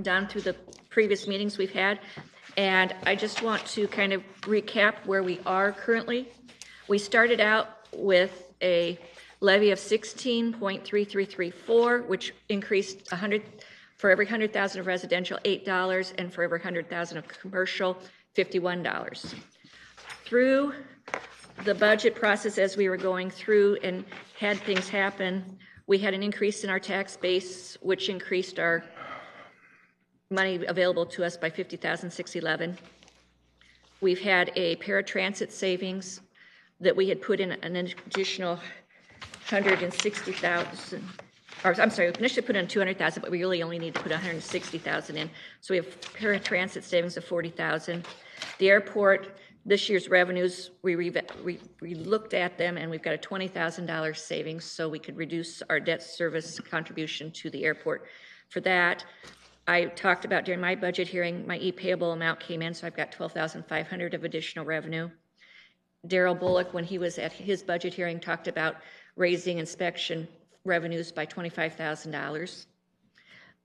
done through the previous meetings we've had. And I just want to kind of recap where we are currently. We started out with a levy of 16.3334, which increased 100 for every 100,000 of residential, $8, and for every 100,000 of commercial, $51. Through the budget process, as we were going through and had things happen, we had an increase in our tax base, which increased our money available to us by $50,611. We've had a paratransit savings that we had put in an additional 160,000. Or, I'm sorry, we initially put in 200,000, but we really only need to put 160,000 in. So we have paratransit savings of 40,000. The airport, this year's revenues, we looked at them, and we've got a $20,000 savings, so we could reduce our debt service contribution to the airport. For that, I talked about during my budget hearing, my e-payable amount came in, so I've got $12,500 of additional revenue. Daryl Bullock, when he was at his budget hearing, talked about raising inspection revenues by $25,000.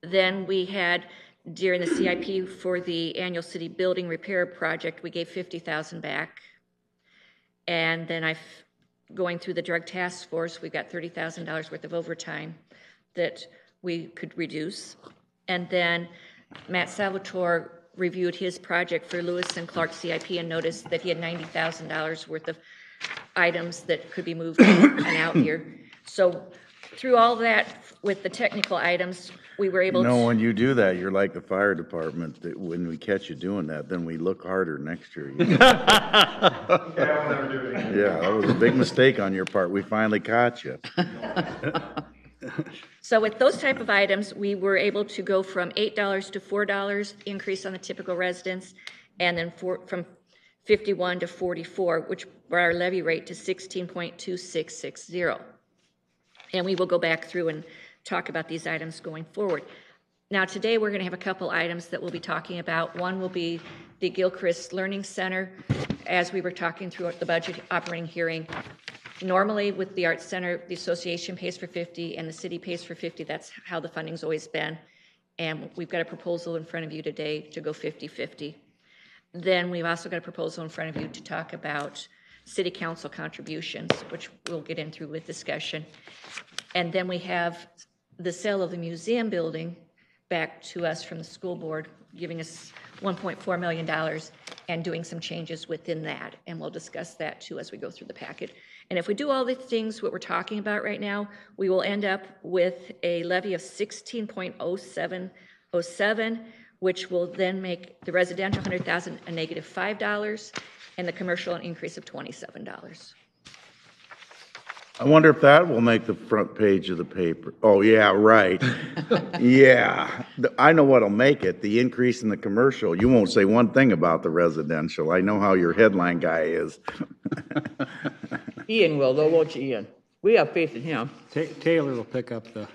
Then we had, during the CIP for the annual city building repair project, we gave $50,000 back. And then going through the drug task force, we've got $30,000 worth of overtime that we could reduce. And then Matt Salvatore reviewed his project for Lewis and Clark CIP and noticed that he had $90,000 worth of items that could be moved an out year. So through all that, with the technical items, we were able to... when you do that, you're like the fire department. That when we catch you doing that, then we look harder next year. You know? Yeah, that was a big mistake on your part. We finally caught you. So with those type of items, we were able to go from $8 to $4 increase on the typical residence, and then from 51 to 44, which brought our levy rate to 16.2660. And we will go back through and talk about these items going forward. Now today we're going to have a couple items that we'll be talking about. One will be the Gilchrist Learning Center. As we were talking through the budget operating hearing, normally with the Arts Center, the association pays for 50 and the city pays for 50. That's how the funding's always been. And we've got a proposal in front of you today to go 50-50. Then we've also got a proposal in front of you to talk about city council contributions, which we'll get in through with discussion. And then we have the sale of the museum building back to us from the school board, giving us $1.4 million and doing some changes within that. And we'll discuss that too as we go through the packet. And if we do all the things what we're talking about right now, we will end up with a levy of 16.0707, which will then make the residential 100,000 a negative $5 and the commercial an increase of $27. I wonder if that will make the front page of the paper. Oh, yeah, right. Yeah, I know what'll make it, the increase in the commercial. You won't say one thing about the residential. I know how your headline guy is. Ian will, though, won't you, Ian? We have faith in him. Taylor will pick up the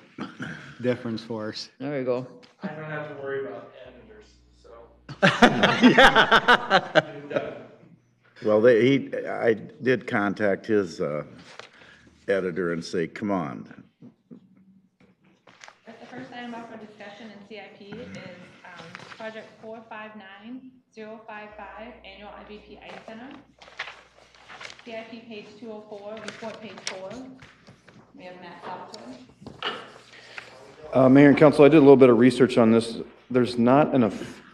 difference for us. There you go. I don't have to worry about editors, so. Well, I did contact his editor and say, come on. The first item up for discussion in CIP is project 459055, annual IVP Ice Center. CIP page 204, report page 4. We have Matt Salvatore. Mayor and Council, I did a little bit of research on this. There's not enough,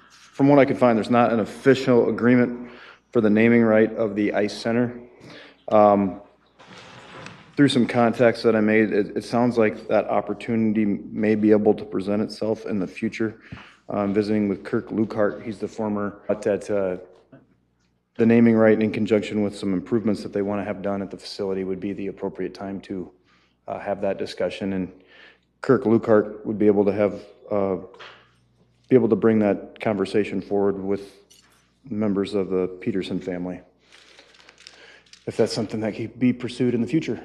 from what I could find, there's not an official agreement for the naming right of the Ice Center. Through some contacts that I made, it sounds like that opportunity may be able to present itself in the future. Visiting with Kirk Lukart, he's the former, at the naming right in conjunction with some improvements that they want to have done at the facility would be the appropriate time to have that discussion. And Kirk Lukart would be able to have, be able to bring that conversation forward with members of the Peterson family, if that's something that could be pursued in the future.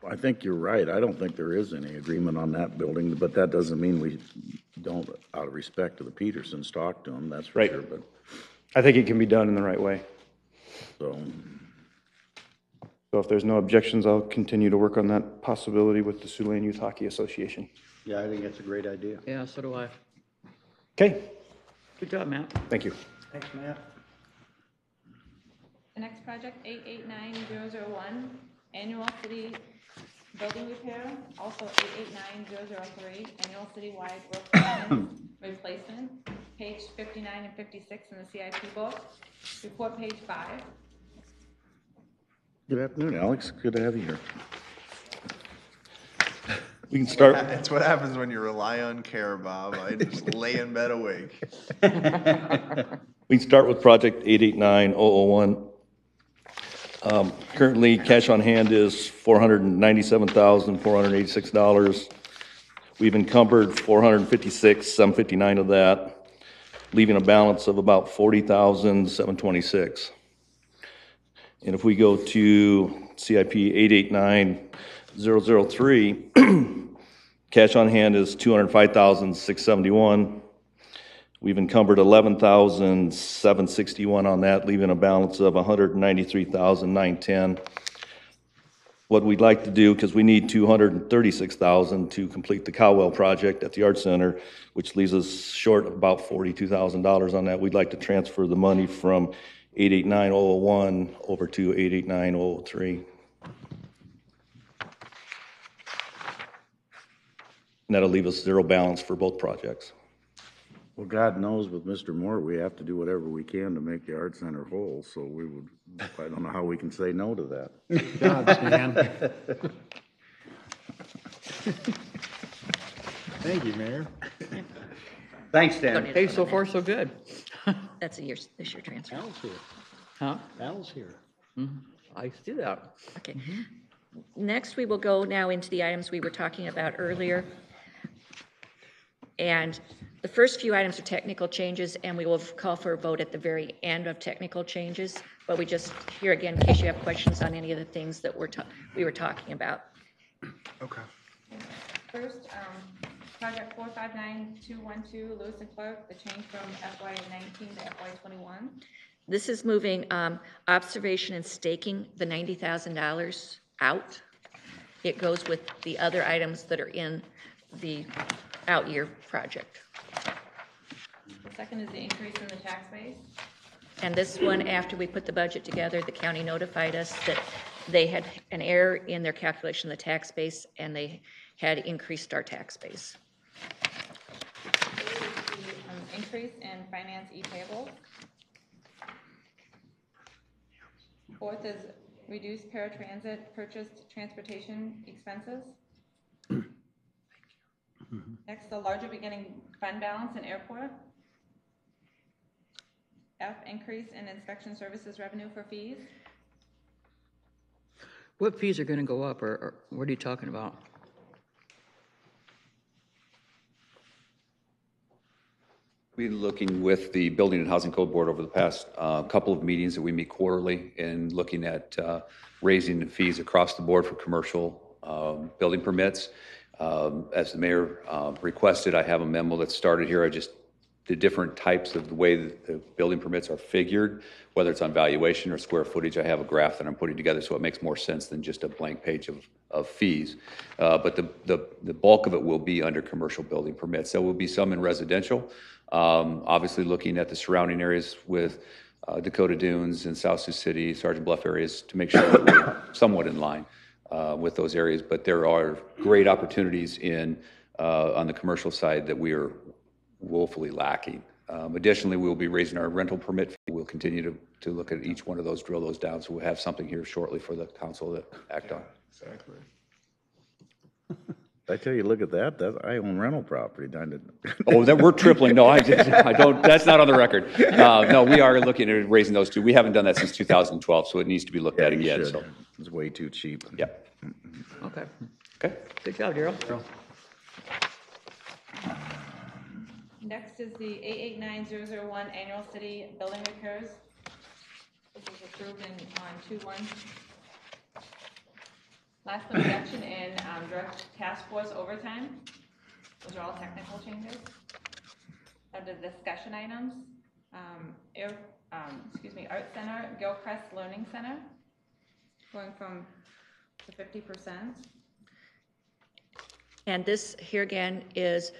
I think you're right. I don't think there is any agreement on that building, but that doesn't mean we don't, out of respect to the Petersons, talk to them, that's for Right. sure. But I think it can be done in the right way. so So if there's no objections, I'll continue to work on that possibility with the Siouxland Youth Hockey Association. Yeah, I think that's a great idea. Yeah, so do I. Okay, Good job, Matt. thank you. Thanks, Matt. The next project, 889001, annual city building repair, also 889003, annual citywide roof maintenance replacement, page 59 and 56 in the CIP book, report page 5. Good afternoon, Alex. Good to have you here. We can start, That's what happens when you rely on care, Bob. I just lay in bed awake. We can start with project 889001. Currently, cash on hand is $497,486. We've encumbered $456,759 of that, leaving a balance of about $40,726. And if we go to CIP 889003, cash on hand is $205,671. We've encumbered $11,761 on that, leaving a balance of $193,910. What we'd like to do, because we need $236,000 to complete the Cowell project at the Art Center, which leaves us short of about $42,000 on that. We'd like to transfer the money from 889001 over to 889003. And that'll leave us zero balance for both projects. Well, God knows with Mr. Moore, we have to do whatever we can to make the art center whole, so I don't know how we can say no to that. Good job, Stan. Thank you, Mayor. Thanks, Don't Dan. need Hey, to so vote on far, that. so good. That's this year transfer. Al's here. Huh? Al's here. I see that. Okay. Next, we will go now into the items we were talking about earlier. And the first few items are technical changes, and we will call for a vote at the very end of technical changes. But we just, here again, in case you have questions on any of the things that we were talking about. Okay. First, project 459212, Lewis and Clark, the change from FY19 to FY21. This is moving observation and staking the $90,000 out. It goes with the other items that are in the out year project. The second is the increase in the tax base. And this one, after we put the budget together, the county notified us that they had an error in their calculation of the tax base, and they had increased our tax base. Third is the increase in finance e-payables. Fourth is reduced paratransit purchased transportation expenses. Next, the larger beginning fund balance in airport. F, increase in inspection services revenue for fees. What fees are gonna go up, or what are you talking about? We've been looking with the Building and Housing Code Board over the past couple of meetings that we meet quarterly and looking at raising the fees across the board for commercial building permits. As the mayor requested, I have a memo that started here. The different types of the way that the building permits are figured, whether it's on valuation or square footage. I have a graph that I'm putting together so it makes more sense than just a blank page of fees. But the bulk of it will be under commercial building permits. There will be some in residential. Obviously looking at the surrounding areas with Dakota Dunes and South Sioux City, Sergeant Bluff areas to make sure that we're somewhat in line with those areas. But there are great opportunities on the commercial side that we are woefully lacking. Additionally, we'll be raising our rental permit fee. We'll continue to look at each one of those, drill those down. So we'll have something here shortly for the council to act on. Exactly. I tell you, look at that, I own rental property down to. Oh, that we're tripling. No, I don't, that's not on the record. No, we are looking at raising those two. We haven't done that since 2012, so it needs to be looked at You again. should. So, It's way too cheap. yeah. Okay, Okay. good job, Daryl. Next is the 889001 annual city building repairs. This was approved on 2/1. Last reduction in direct task force overtime. Those are all technical changes. Under discussion items, Art Center, Gilchrist Learning Center, going from to 50%. And this here again is,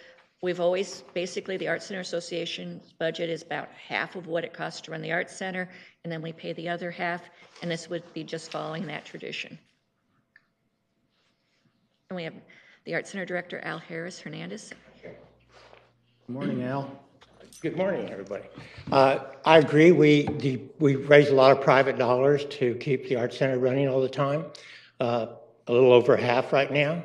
we've always, basically the Art Center Association's budget is about half of what it costs to run the Art Center, and then we pay the other half, and this would be just following that tradition. And we have the Art Center Director, Al Harris Hernandez. Good morning, Al. Good morning, everybody. I agree. We raise a lot of private dollars to keep the Art Center running all the time, a little over half right now.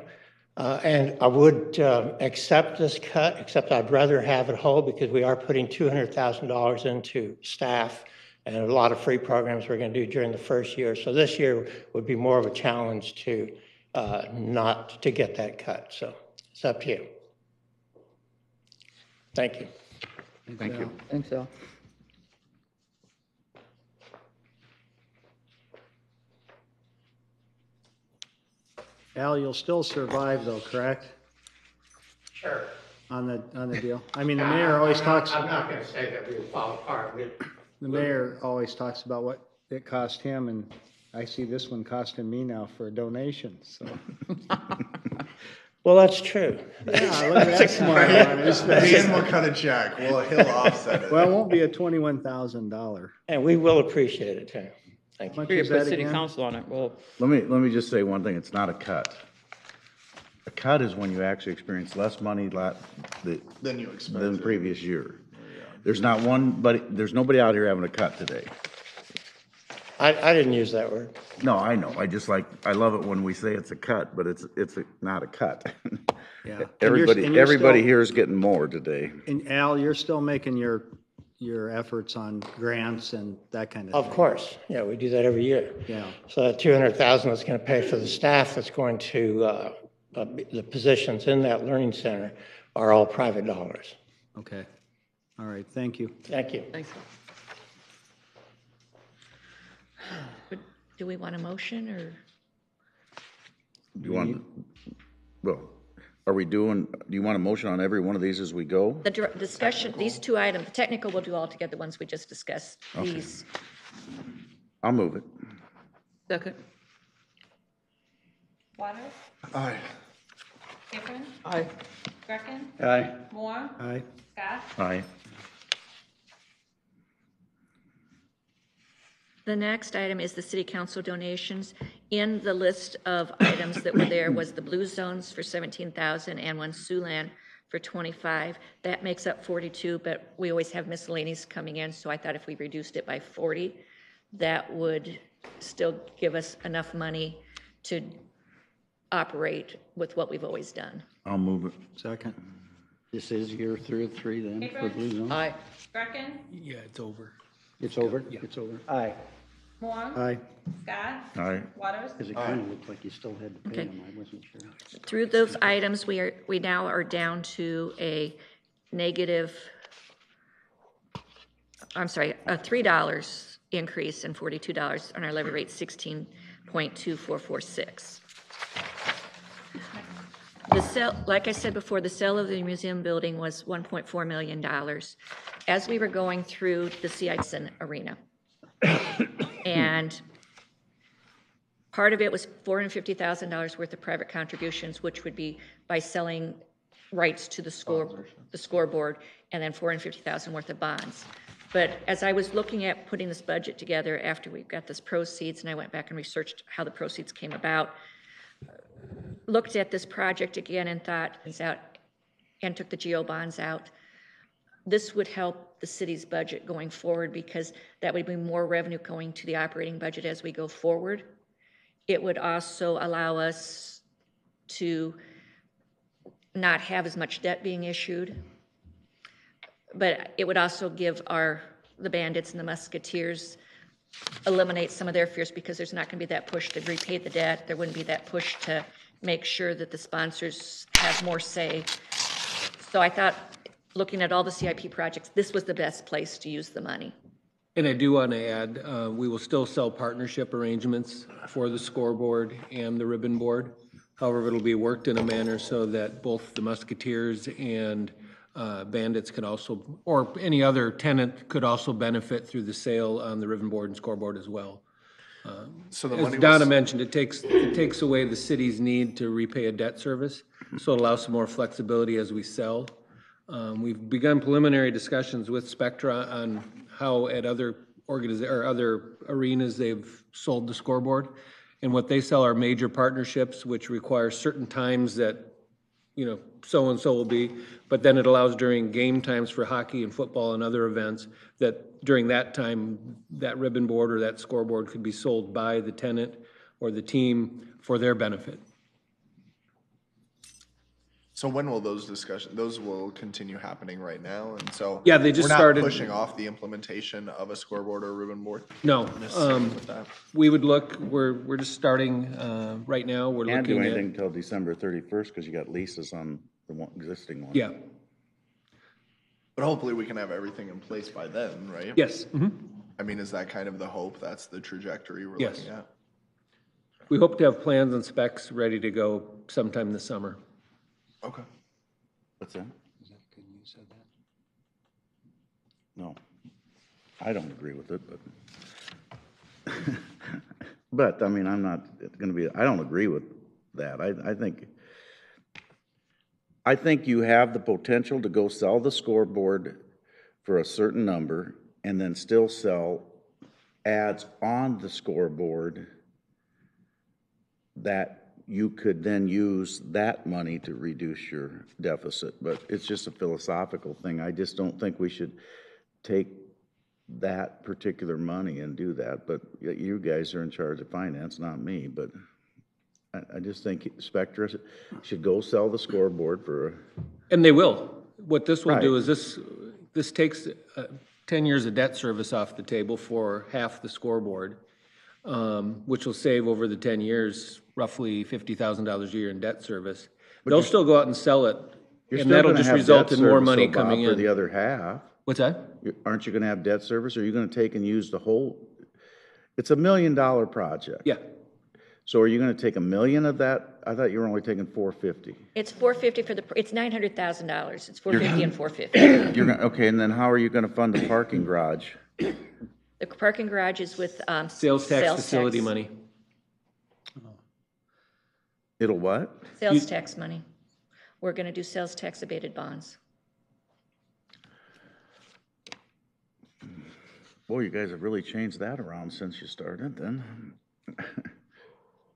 And I would accept this cut, except I'd rather have it whole because we are putting $200,000 into staff and a lot of free programs we're going to do during the first year. So this year would be more of a challenge to not to get that cut. So it's up to you. Thank you. Thank you. Thanks, Al. Al, you'll still survive though, correct? Sure. On the deal? I mean, the mayor always talks, I'm not going to say that we will fall apart. the mayor always talks about what it cost him, and I see this one costing me now for a donation, so. Well, that's true. Yeah, look at that smile on his face. Dan will cut a check. Well, he'll offset it. Well, it won't be a $21,000. And we will appreciate it too. Thank you. How much Here, is put that city again? council on it. Well, Let me just say one thing, it's not a cut. A cut is when you actually experience less money Then you expect than it. previous year. There's not one, but there's nobody out here having a cut today. I didn't use that word. No, I know, I love it when we say it's a cut, but it's not a cut. Yeah. And Everybody you're still- here is getting more today. And Al, you're still making your efforts on grants and that kind of thing. Of course. Yeah, we do that every year. Yeah. So that $200,000 that's going to pay for the staff that's going to, the positions in that learning center are all private dollars. Okay. All right, thank you. Thank you. thanks. Do we want a motion or? Do you want, well, do you want a motion on every one of these as we go? The discussion, these two items, the technical we'll do all together, the ones we just discussed. These, I'll move it. Second? Waters? Aye. Capron? Aye. Greckin? Aye. Moore? Aye. Scott? Aye. the next item is the city council donations. In the list of items that were there was the Blue Zones for 17,000 and one Siouxland for 25. That makes up 42, but we always have miscellaneous coming in, so I thought if we reduced it by 40, that would still give us enough money to operate with what we've always done. I'll move it. Second. This is year 3 then for Blue Zone? Aye. Greckin? Yeah, it's over. It's over? It's over? Aye. Moore? Aye. Scott? Aye. Waters? Because it kind of looked like you still had to pay Okay. them. I wasn't sure. Through those items, we now are down to a $3 increase and $42 on our levy rate, 16.2446. The sale, like I said before, the sale of the museum building was $1.4 million. As we were going through the CISN arena, and part of it was $450,000 worth of private contributions, which would be by selling rights to the scoreboard, and then $450,000 worth of bonds. But as I was looking at putting this budget together after we got this proceeds, and I went back and researched how the proceeds came about, looked at this project again and thought, and took the GO bonds out. This would help the city's budget going forward because that would be more revenue going to the operating budget as we go forward. It would also allow us to not have as much debt being issued, but it would also give the bandits and the musketeers, eliminate some of their fears because there's not going to be that push to repay the debt. There wouldn't be that push to make sure that the sponsors have more say. So I thought, looking at all the CIP projects, this was the best place to use the money. And I do want to add, we will still sell partnership arrangements for the scoreboard and the ribbon board. However, it'll be worked in a manner so that both the musketeers and bandits could also, or any other tenant could also benefit through the sale on the ribbon board and scoreboard as well. So the As money Donna was, mentioned, it takes away the city's need to repay a debt service, so it allows some more flexibility as we sell. We've begun preliminary discussions with Spectra on how at other or other arenas they've sold the scoreboard. And what they sell are major partnerships, which require certain times that, you know, so-and-so will be, but then it allows during game times for hockey and football and other events, that during that time, that ribbon board or that scoreboard could be sold by the tenant or the team for their benefit. so when will those discussions, those will continue happening right now? And so. Yeah, they just started- We're not pushing off the implementation of a scoreboard or a ribbon board? No, Necessarily with that. we would look, we're just starting, right now, we're Can't do looking anything at, until December 31st because you got leases on the existing one. yeah, But hopefully we can have everything in place by then, right? yes. Mhm. I mean, is that kind of the hope? That's the trajectory we're Yes. looking at? We hope to have plans and specs ready to go sometime this summer. Okay. What's that? No, I don't agree with it, but, but, I mean, I'm not gonna be, I don't agree with that. I think you have the potential to go sell the scoreboard for a certain number and then still sell ads on the scoreboard that you could then use that money to reduce your deficit. But it's just a philosophical thing. I just don't think we should take that particular money and do that. But you guys are in charge of finance, not me. But I just think Spectra should go sell the scoreboard for. And they will. What this will do Right. is this takes 10 years of debt service off the table for half the scoreboard, which will save over the 10 years roughly $50,000 a year in debt service. They'll still go out and sell it, You're and still that'll gonna just have result debt in more service, money though, Bob, coming for the in. other half. What's that? Aren't you gonna have debt service, or are you gonna take and use the whole? It's $1 million project. Yeah. So are you gonna take $1 million of that? I thought you were only taking $450. It's $450 for it's $900,000. It's $450 and $450. You're gonna, okay, and then how are you gonna fund the parking garage? The parking garage is with, Sales tax sales facility tax. money. It'll what? Sales tax money. We're gonna do sales tax abated bonds. Boy, you guys have really changed that around since you started then.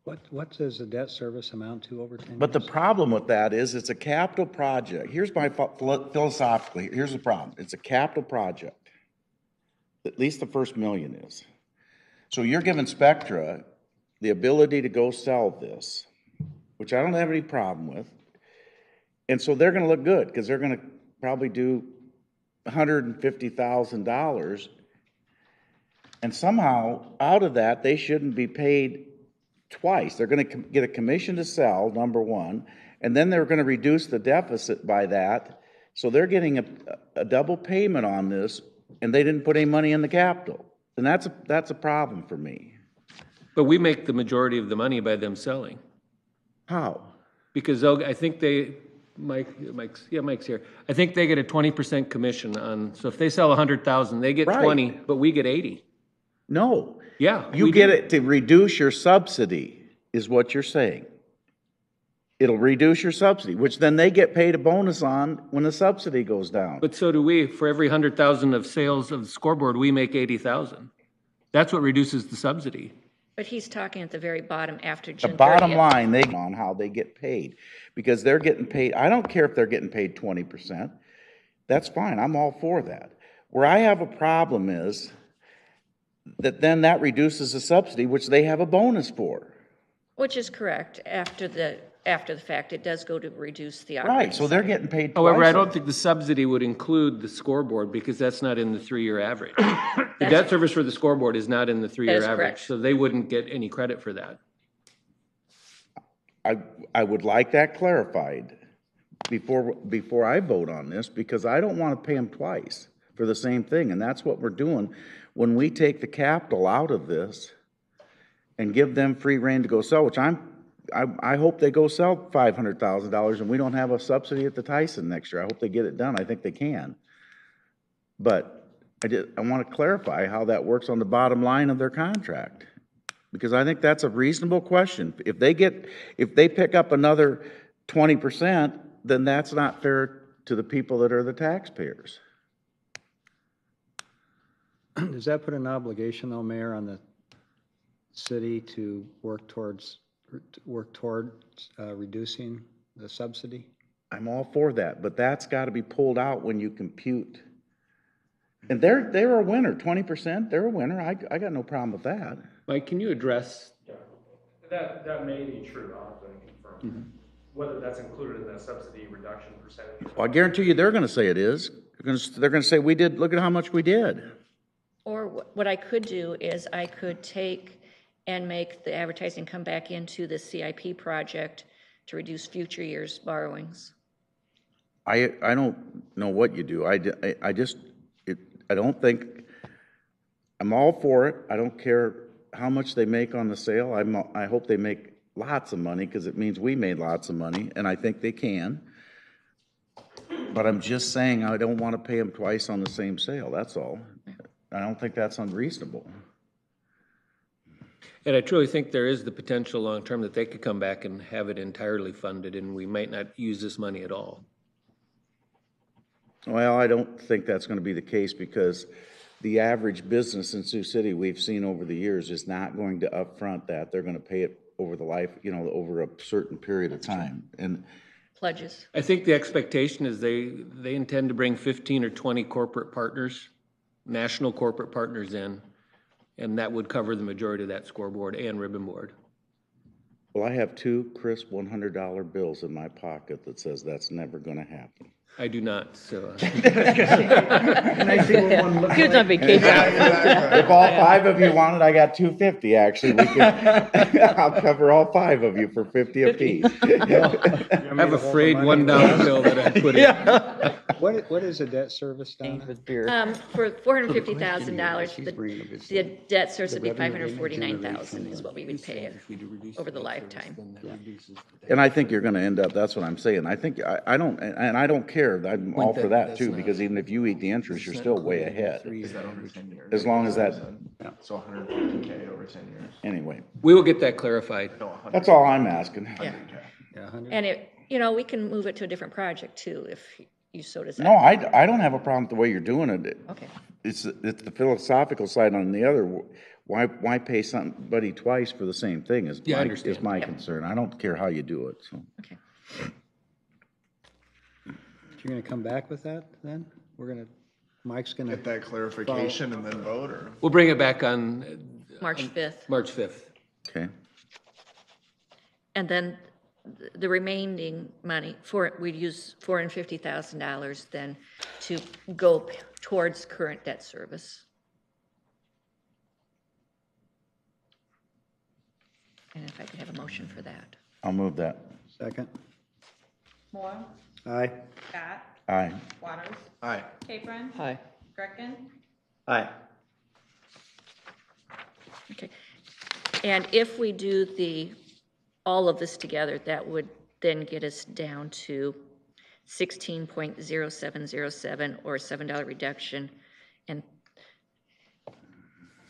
What does the debt service amount to over 10 years? But the problem with that is it's a capital project. Here's my philosophically, here's the problem. It's a capital project. At least the first $1 million is. So you're giving Spectra the ability to go sell this, which I don't have any problem with. And so they're gonna look good, because they're gonna probably do $150,000. And somehow, out of that, they shouldn't be paid twice. They're gonna get a commission to sell, number one, and then they're gonna reduce the deficit by that. So they're getting a double payment on this, and they didn't put any money in the capital. And that's a problem for me. But we make the majority of the money by them selling. How? Because I think Mike's here. I think they get a 20% commission on, so if they sell 100,000, they get Right. 20, but we get 80. No. Yeah. You we get do. it to reduce your subsidy, is what you're saying. It'll reduce your subsidy, which then they get paid a bonus on when the subsidy goes down. But so do we. For every 100,000 of sales of the scoreboard, we make 80,000. That's what reduces the subsidy. But he's talking at the very bottom after June The 30th. bottom line, they on how they get paid, because they're getting paid. I don't care if they're getting paid 20%. That's fine. I'm all for that. Where I have a problem is that then that reduces the subsidy, which they have a bonus for. Which is correct. After the fact, it does go to reduce the Right, operating. so they're getting paid twice. However, I don't think the subsidy would include the scoreboard because that's not in the 3-year average. The debt service for the scoreboard is not in the 3-year is average, correct. so they wouldn't get any credit for that. I would like that clarified before I vote on this, because I don't want to pay them twice for the same thing, and that's what we're doing. When we take the capital out of this and give them free rein to go sell, which I hope they go sell $500,000 and we don't have a subsidy at the Tyson next year. I hope they get it done. I think they can. But I want to clarify how that works on the bottom line of their contract. Because I think that's a reasonable question. If they pick up another 20%, then that's not fair to the people that are the taxpayers. Does that put an obligation though, Mayor, on the city to work toward reducing the subsidy? I'm all for that, but that's got to be pulled out when you compute. And they're a winner, 20%, they're a winner. I got no problem with that. Mike, can you address? That may be true, I'll have to confirm. Whether that's included in that subsidy reduction percentage. Well, I guarantee you they're going to say it is. They're going to say, look at how much we did. Or what I could do is I could take and make the advertising come back into the CIP project to reduce future years' borrowings. I don't know what you do. I don't think, I'm all for it. I don't care how much they make on the sale. I hope they make lots of money because it means we made lots of money, and I think they can. But I'm just saying I don't want to pay them twice on the same sale, that's all. I don't think that's unreasonable. And I truly think there is the potential long-term that they could come back and have it entirely funded, and we might not use this money at all. Well, I don't think that's going to be the case because the average business in Sioux City we've seen over the years is not going to upfront that. They're going to pay it over the life, over a certain period of time. And pledges. I think the expectation is they intend to bring 15 or 20 corporate partners, national corporate partners in, and that would cover the majority of that scoreboard and ribbon board. Well, I have 2 crisp $100 bills in my pocket that says that's never going to happen. I do not, so. And I see what one looks Kids on vacation. If all 5 of you wanted, I got $250 actually. I'll cover all 5 of you for $50 apiece. I have a frayed $1 bill that I put in. What is a debt service, Donna? With beer. For $450,000, the debt service would be $549,000 is what we would pay it over the lifetime. And I think you're going to end up, that's what I'm saying. I think, I don't care. I'm all for that too, because even if you eat the interest, you're still way ahead. Is that over 10 years? As long as that, So $150K over 10 years. anyway, We will get that clarified. No, 100K. that's all I'm asking. Yeah. Yeah, 100? And we can move it to a different project too, if you so desire. No, I don't have a problem with the way you're doing it. Okay. It's the philosophical side on the other. Why pay somebody twice for the same thing is Yeah, I understand. is my concern. I don't care how you do it, so. Okay. You're gonna come back with that then? Mike's gonna. Get that clarification and then vote, or? We'll bring it back on March 5th. March 5th. Okay. And then the remaining money, we'd use $450,000 then to go towards current debt service. And if I could have a motion for that. I'll move that. Second. Moore, Aye. Scott, Aye. Waters, Aye. Capron, Hi. Greckin, Aye. Okay. And if we do all of this together, that would then get us down to 16.0707 or a $7 reduction and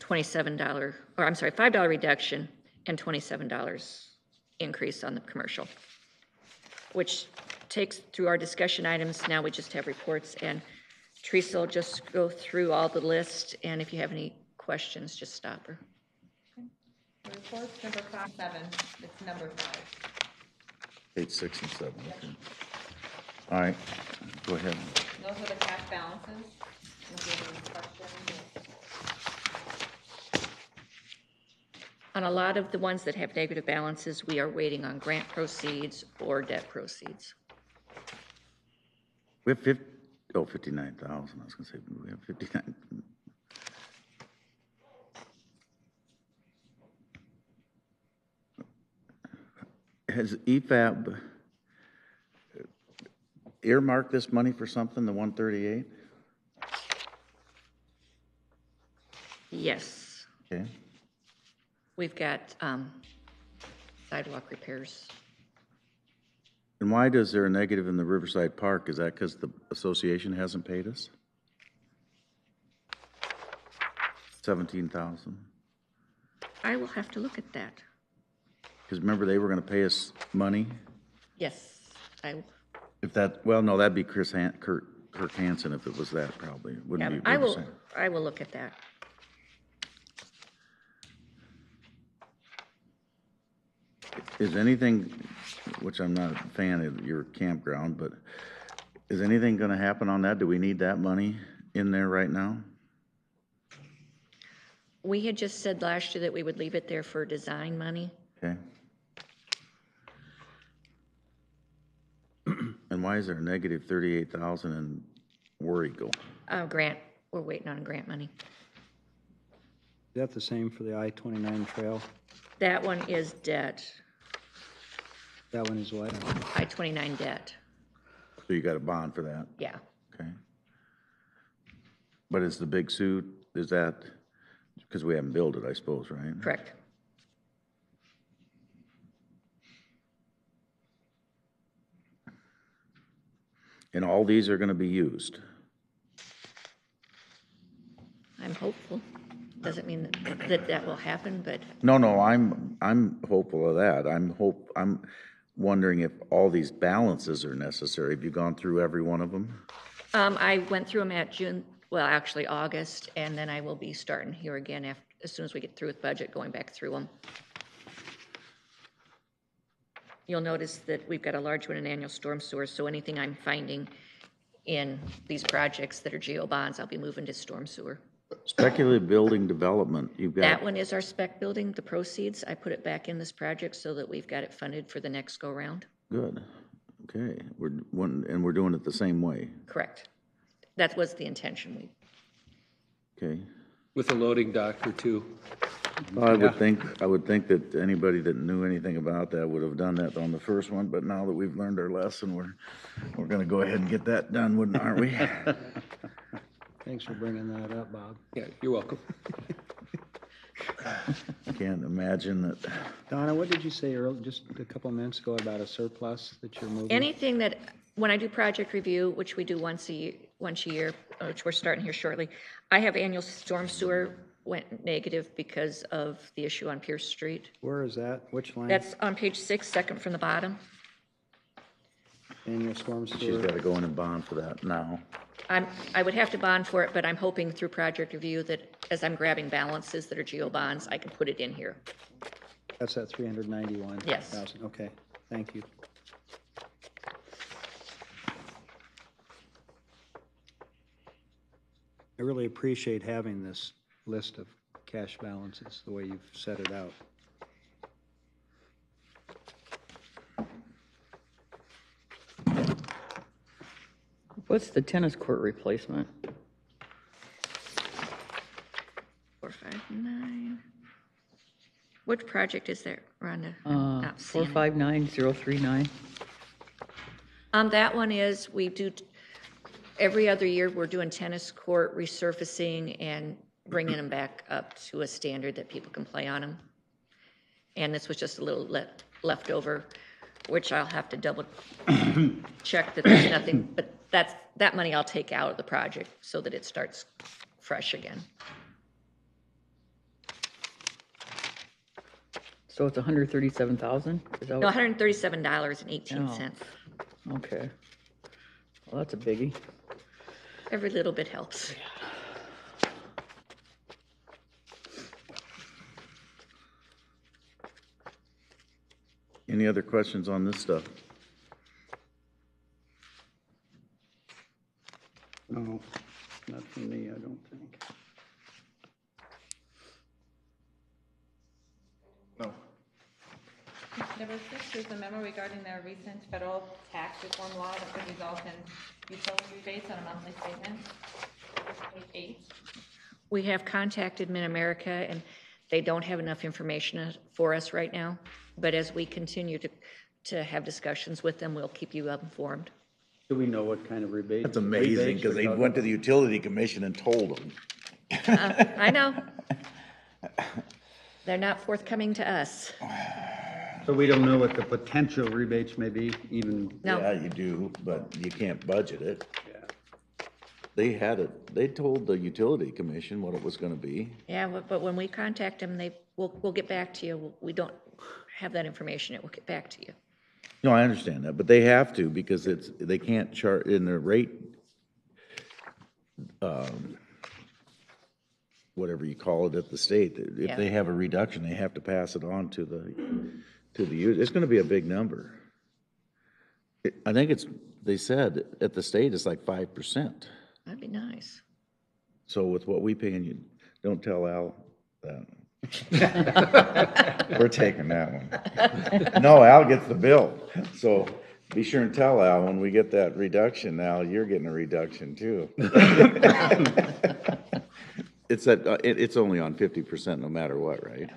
$5 reduction and $27 increase on the commercial, which takes through our discussion items. Now we just have reports, and Teresa will just go through all the list, and if you have any questions, just stop her. the report's number 7, it's number 5. Page 6 and 7. Okay. All right, go ahead. Those are the cash balances. If you have any questions. On a lot of the ones that have negative balances, we are waiting on grant proceeds or debt proceeds. We have 59,000. I was going to say, we have 59. Has EFAB earmarked this money for something, the 138? Yes, Okay. we've got sidewalk repairs. And why is there a negative in the Riverside Park? Is that because the association hasn't paid us? 17,000. I will have to look at that. Because remember, they were gonna pay us money? Yes, If that, well, no, that'd be Kirk Hansen if it was that, probably. It wouldn't be I Riverside. will, I will look at that. Is anything, which I'm not a fan of your campground, but is anything gonna happen on that? Do we need that money in there right now? We had just said last year that we would leave it there for design money. Okay. And why is there a negative 38,000 in Warrigal? Grant, we're waiting on grant money. Is that the same for the I-29 trail? That one is debt, That one is what? I-29 debt, So you got a bond for that? yeah. Okay. But is the big suit, is that, because we haven't built it, I suppose, right? Correct. And all these are gonna be used? I'm hopeful. Doesn't mean that will happen, but No, I'm hopeful of that. I'm wondering if all these balances are necessary. Have you gone through every one of them? I went through them at June, well, actually August, and then I will be starting here again as soon as we get through with budget, going back through them. You'll notice that we've got a large one in annual storm sewer, so anything I'm finding in these projects that are geo bonds, I'll be moving to storm sewer. Speculative building development, you've got. That one is our spec building, the proceeds. I put it back in this project so that we've got it funded for the next go-round. Good, okay. And we're doing it the same way, Correct. That was the intention. okay? With a loading dock or two. I would think that anybody that knew anything about that would have done that on the first one, but now that we've learned our lesson, we're gonna go ahead and get that done, aren't we? Thanks for bringing that up, Bob. Yeah, you're welcome. Can't imagine that. Donna, what did you say earlier, just a couple minutes ago about a surplus that you're moving? Anything that, when I do project review, which we do once a year, which we're starting here shortly, I have annual storm sewer went negative because of the issue on Pierce Street. Where is that? Which line? That's on page 6, second from the bottom. Annual storm She's sewer. gotta go in and bond for that now. I would have to bond for it, but I'm hoping through project review that as I'm grabbing balances that are geo bonds, I can put it in here. That's that 391,000. Yes. Okay, thank you. I really appreciate having this list of cash balances, the way you've set it out. What's the tennis court replacement? 459. Which project is there, Rhonda? I'm not seeing it. 459039. That one is, we do, every other year, we're doing tennis court resurfacing and bringing them back up to a standard that people can play on them. And this was just a little left over, which I'll have to double check that there's nothing, but that money I'll take out of the project so that it starts fresh again. So it's 137,000? Is that No, what? $137.18. Okay. Well, that's a biggie. Every little bit helps. Any other questions on this stuff? No, not for me, I don't think. No. Number 6 is the memo regarding the recent federal tax reform law that could result in utility rebates on a monthly statement. Page 8. We have contacted Mid-America, and they don't have enough information for us right now. But as we continue to have discussions with them, we'll keep you informed. Do we know what kind of rebate? That's amazing, because they went to the utility commission and told them. I know. They're not forthcoming to us. So we don't know what the potential rebates may be, even? No. Yeah, you do, but you can't budget it. Yeah. they told the utility commission what it was gonna be. Yeah, but when we contact them, we'll get back to you. We don't have that information yet. We'll get back to you. No, I understand that, but they have to because they can't chart in the rate, whatever you call it at the state. If Yeah. they have a reduction, they have to pass it on to the user. It's gonna be a big number. I think they said at the state, it's like 5%. That'd be nice. So with what we pay, and you don't tell Al that. We're taking that one. No, Al gets the bill. So be sure and tell Al when we get that reduction, Al, you're getting a reduction too. It's only on 50% no matter what, right?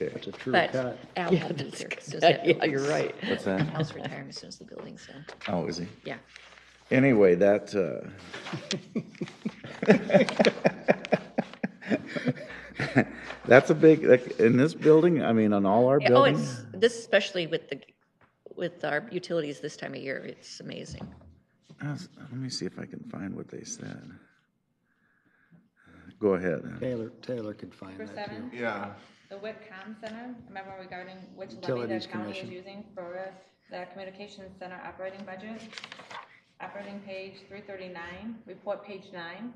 Okay. It's a true But cut. Al will be here as soon as that Yeah, you're right. What's that? Al's retiring as soon as the building's done. Oh, is he? Yeah. Anyway, that's a big, in this building, I mean, on all our Yeah, buildings? this especially with our utilities this time of year, it's amazing. Let me see if I can find what they said. Go ahead. Taylor could find For that too. 7, Yeah. the WIC Com Center, remember regarding which levy Utilities the county is Commission. using for the communications center operating budget? Operating page 339, report page 9.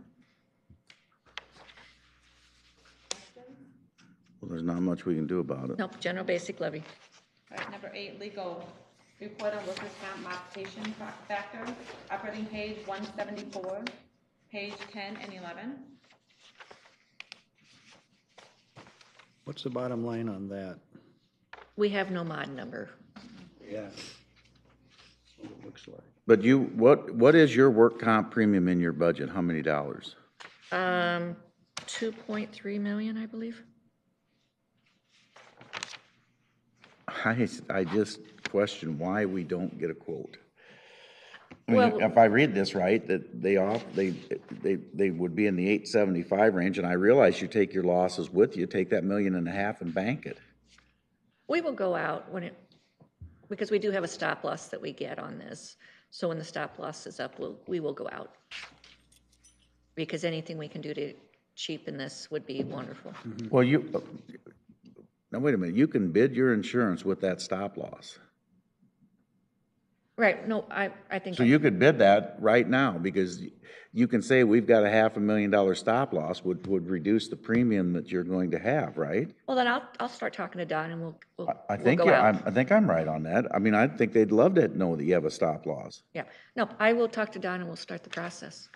Well, there's not much we can do about it. Nope, general basic levy. All right, number 8, legal, report on workers' comp modification factor, operating page 174, page 10 and 11. What's the bottom line on that? We have no mod number. Yeah. What it looks like. But what is your work comp premium in your budget? How many dollars? 2.3 million, I believe. I just question why we don't get a quote. I mean, Well- if I read this right, that they would be in the 875 range, and I realize you take your losses with you, take that $1.5 million and bank it. We will go out because we do have a stop loss that we get on this. So when the stop loss is up, we will go out. Because anything we can do to cheapen this would be wonderful. Well, now wait a minute, you can bid your insurance with that stop loss. Right, no, I think. So you could bid that right now, because you can say we've got a $500,000 stop loss, would reduce the premium that you're going to have, right? Well, then I'll start talking to Don and we'll I think, go out. I think I'm right on that. I mean, I think they'd love to know that you have a stop loss. Yeah, no, I will talk to Don and we'll start the process.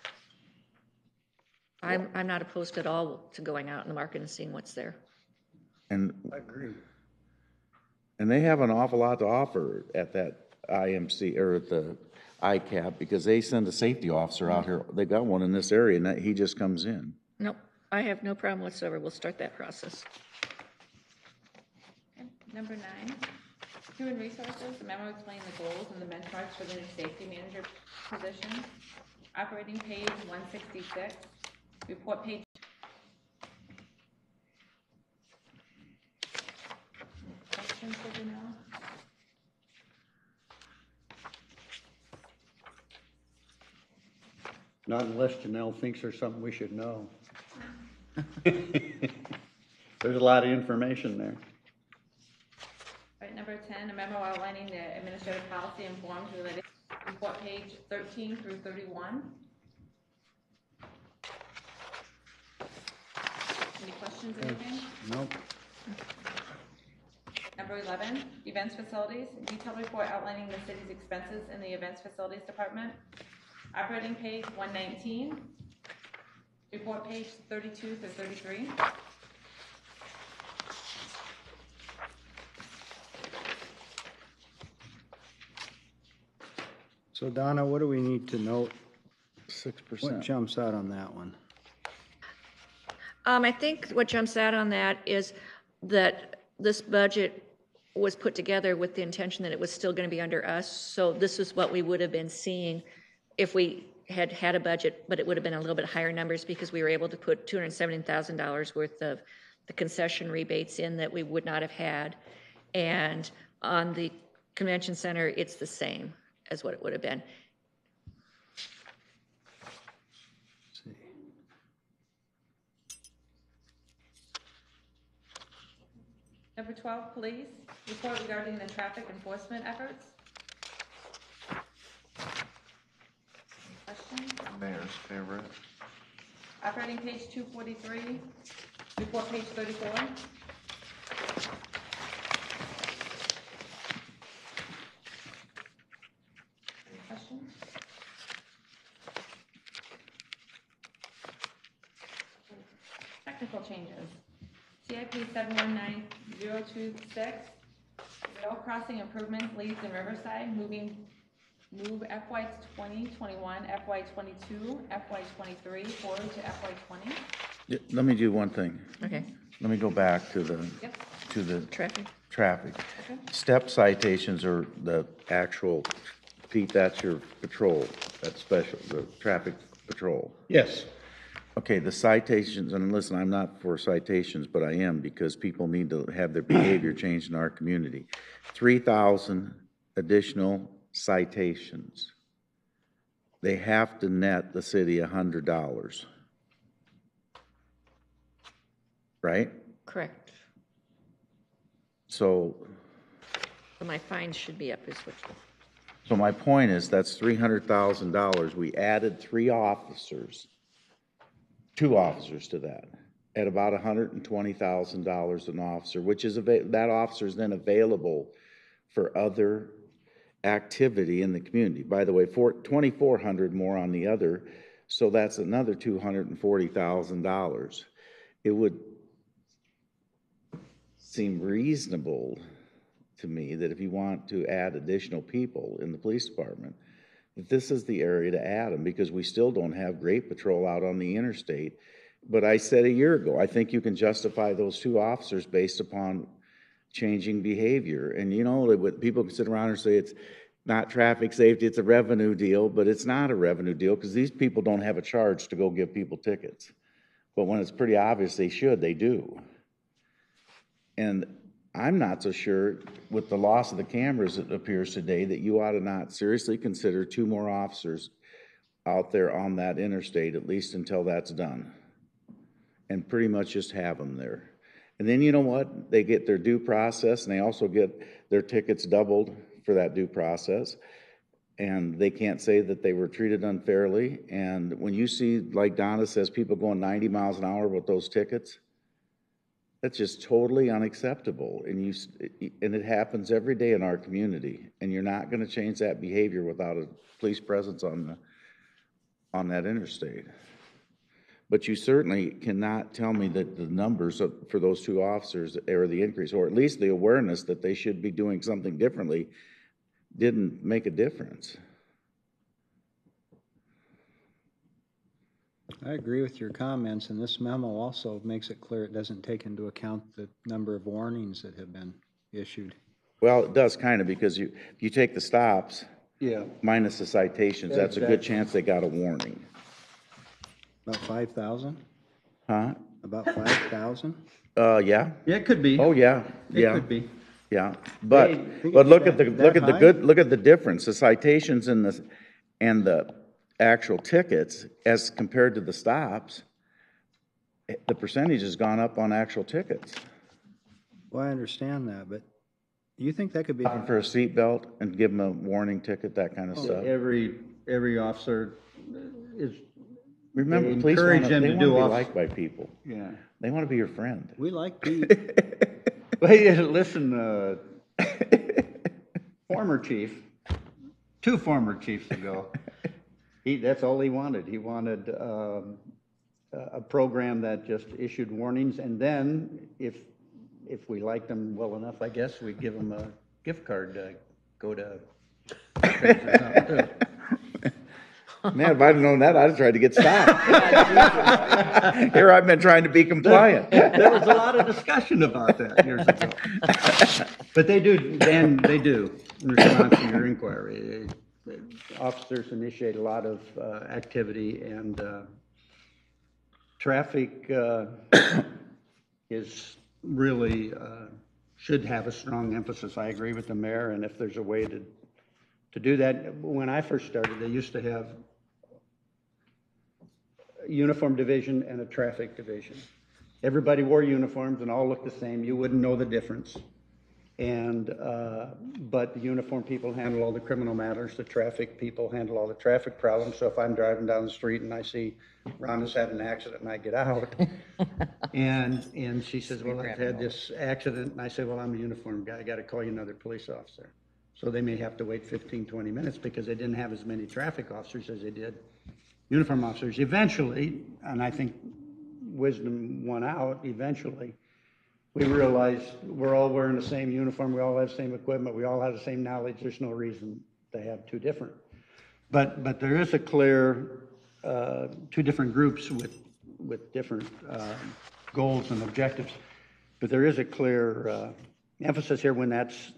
I'm not opposed at all to going out in the market and seeing what's there. And, I agree. and they have an awful lot to offer at that IMC, or at the ICAP, because they send a safety officer out here. They got one in this area, and he just comes in. Nope, I have no problem whatsoever. We'll start that process. Okay, number 9, human resources, the memo explaining the goals and the benchmarks for the new safety manager position. Operating page 166, report page. Questions for Janelle? Not unless Janelle thinks there's something we should know. There's a lot of information there. All right, number 10, a memo outlining the administrative policy and forms related, report page 13 through 31. Any questions or anything? Nope. Number 11, events facilities, detailed report outlining the city's expenses in the events facilities department. Operating page 119, report page 32 through 33. So Donna, what do we need to note? 6%. What jumps out on that one? I think what jumps out on that is that this budget was put together with the intention that it was still going to be under us. So this is what we would have been seeing if we had had a budget, but it would have been a little bit higher numbers because we were able to put $270,000 worth of the concession rebates in that we would not have had. And on the convention center, it's the same as what it would have been. Number 12, police, report regarding the traffic enforcement efforts. Questions? Mayor's favorite. Operating page 243, report page 34. Questions? Technical changes. CIP 719026, rail crossing improvements, Leeds and Riverside, move FY 2021, FY 22, FY 23 forward to FY 20. Let me do one thing. Okay, Let me go back to the, Yep. to the traffic. traffic. Okay. Step citations are the actual, Pete, that's your patrol, that's special, the traffic patrol. Yes. Okay, the citations, and listen, I'm not for citations, but I am because people need to have their behavior changed in our community. 3,000 additional citations. They have to net the city $100. Right? Correct. So, So my fines should be up as well. so my point is that's $300,000. We added two officers to that, at about $120,000 an officer, which is, that officer is then available for other activity in the community. By the way, 2,400 more on the other, so that's another $240,000. It would seem reasonable to me that if you want to add additional people in the police department, that this is the area to add them, because we still don't have great patrol out on the interstate. But I said a year ago, I think you can justify those two officers based upon changing behavior. And you know, people can sit around and say it's not traffic safety, it's a revenue deal, but it's not a revenue deal because these people don't have a charge to go give people tickets. But when it's pretty obvious they should, they do. And I'm not so sure, with the loss of the cameras, it appears today, that you ought to not seriously consider two more officers out there on that interstate, at least until that's done. And pretty much just have them there. And then you know what? They get their due process, and they also get their tickets doubled for that due process. And they can't say that they were treated unfairly. And when you see, like Donna says, people going 90 miles an hour with those tickets, that's just totally unacceptable, and it happens every day in our community, and you're not going to change that behavior without a police presence on that interstate. But you certainly cannot tell me that the numbers for those two officers, or the increase, or at least the awareness that they should be doing something differently, didn't make a difference. I agree with your comments, and this memo also makes it clear it doesn't take into account the number of warnings that have been issued. Well, it does kind of, because if you take the stops, Yeah. minus the citations, that's a good Exactly. chance they got a warning. About 5,000? Huh? About 5,000? Yeah. Yeah, it could be. Oh, yeah, It yeah. could be. Yeah, but Think look it's at look at the difference, the citations and the actual tickets as compared to the stops. The percentage has gone up on actual tickets. Well, I understand that, but you think that could be, For a seatbelt and give them a warning ticket, that kind of stuff. Every officer is, Remember, they police encourage want them to to be do liked by people. yeah. They want to be your friend. we like Pete. Well, listen, former chief, two former chiefs ago, that's all he wanted. He wanted a program that just issued warnings, and then if we liked them well enough, I guess, we'd give them a gift card to go to things or something too. Man, if I'd known that, I'd have tried to get stopped. Here I've been trying to be compliant. There was a lot of discussion about that years ago. But they do, Dan, they do, in response to your inquiry. Officers initiate a lot of activity, and traffic is really, should have a strong emphasis. I agree with the mayor, and if there's a way to do that. When I first started, they used to have a uniform division and a traffic division. everybody wore uniforms and all looked the same, you wouldn't know the difference. And, but the uniform people handle all the criminal matters, the traffic people handle all the traffic problems. So if I'm driving down the street and I see Rhonda's had an accident and I get out, and she says, well, I've had this accident, and I say, well, I'm a uniformed guy, I gotta call you another police officer. So they may have to wait 15, 20 minutes because they didn't have as many traffic officers as they did uniform officers. Eventually, and I think wisdom won out, eventually, we realized we're all wearing the same uniform, we all have the same equipment, we all have the same knowledge, there's no reason to have two different. But there is a clear, two different groups with different goals and objectives. But there is a clear emphasis here when that's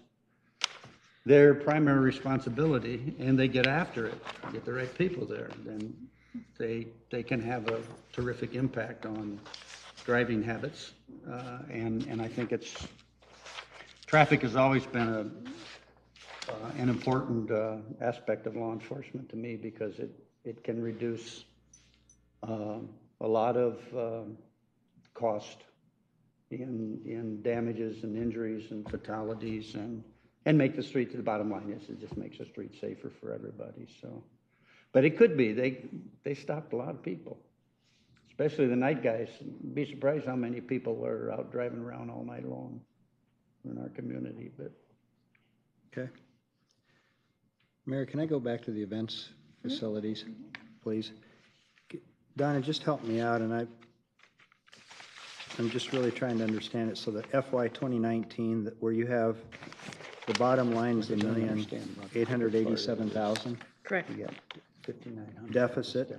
their primary responsibility and they get after it, get the right people there, then they can have a terrific impact on driving habits. And I think traffic has always been an important aspect of law enforcement to me because it can reduce a lot of cost in damages and injuries and fatalities and make the street, to the bottom line is it just makes the street safer for everybody. So, but it could be, they stopped a lot of people, especially the night guys. Be surprised how many people are out driving around all night long in our community, but. Okay. Mayor, can I go back to the events facilities, please? Donna, just help me out, and I'm just really trying to understand it. So the FY 2019, where you have the bottom line is $1,887,000 Correct, deficit.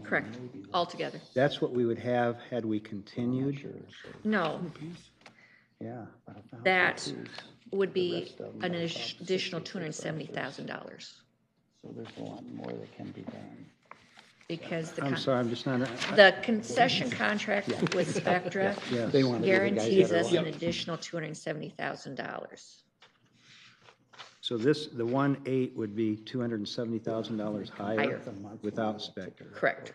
correct, altogether. That's what we would have had we continued? No, Yeah. that would be an additional $270,000 So there's a lot more that can be done. because I'm sorry, I'm just not. the concession contract with Spectra Yes. guarantees us an additional $270,000. So the 1.8 would be $270,000 higher Higher. without Spectre. Correct.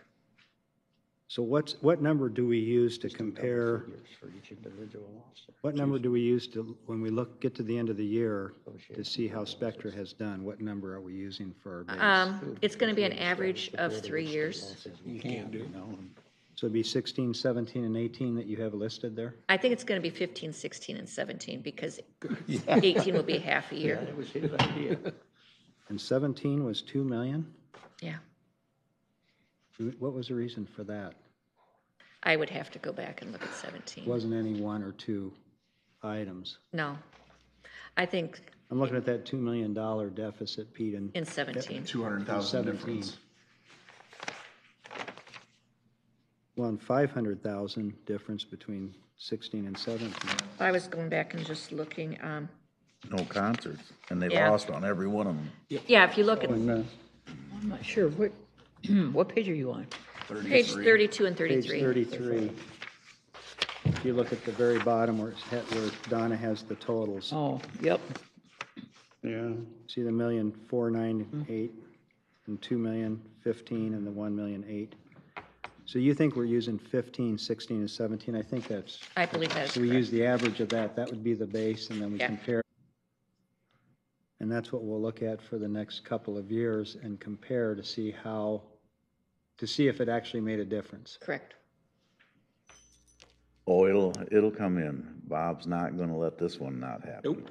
So what number do we use to compare? For each individual officer. What number do we use to, when we get to the end of the year, to see how Spectra has done? What number are we using for our base? It's going to be an average of 3 years. You can't do. So it'd be 16, 17, and 18 that you have listed there? I think it's going to be 15, 16, and 17 because 18 will be half a year. It was his idea. And 17 was 2 million? Yeah, What was the reason for that? I would have to go back and look at 17. Wasn't any one or two items? No, I think I'm looking at that $2 million deficit, Pete, in 17. 200,000 17. difference. Well, and 500,000 difference between 16 and 17. I was going back and just looking, No concerts, and they Yeah. lost on every one of them. yeah, if you look at I'm not sure, what page are you on? page 32 and Page 33. 33. If you look at the very bottom where Donna has the totals, Oh, yep, Yeah. see the 1,498 and 2,015 and the 1,008. So you think we're using 15, 16, and 17? I think that's. I believe that is So we use correct. the average of that. That would be the base, and then we Yeah. compare. And that's what we'll look at for the next couple of years and compare to see if it actually made a difference. Correct. Oh, it'll come in. Bob's not gonna let this one not happen.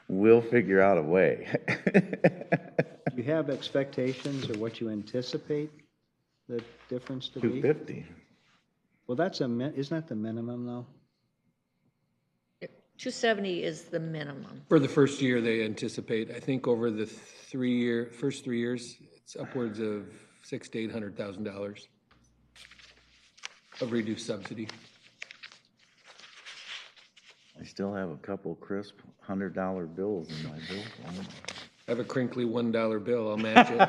We'll figure out a way. Do you have expectations or what you anticipate the difference to be? 250. Well, isn't that the minimum, though? 270 is the minimum. For the first year, they anticipate, I think over the first 3 years, it's upwards of $600,000 to $800,000 of reduced subsidy. I still have a couple crisp $100 bills in my bill phone. I have a crinkly $1 bill, I'll match it.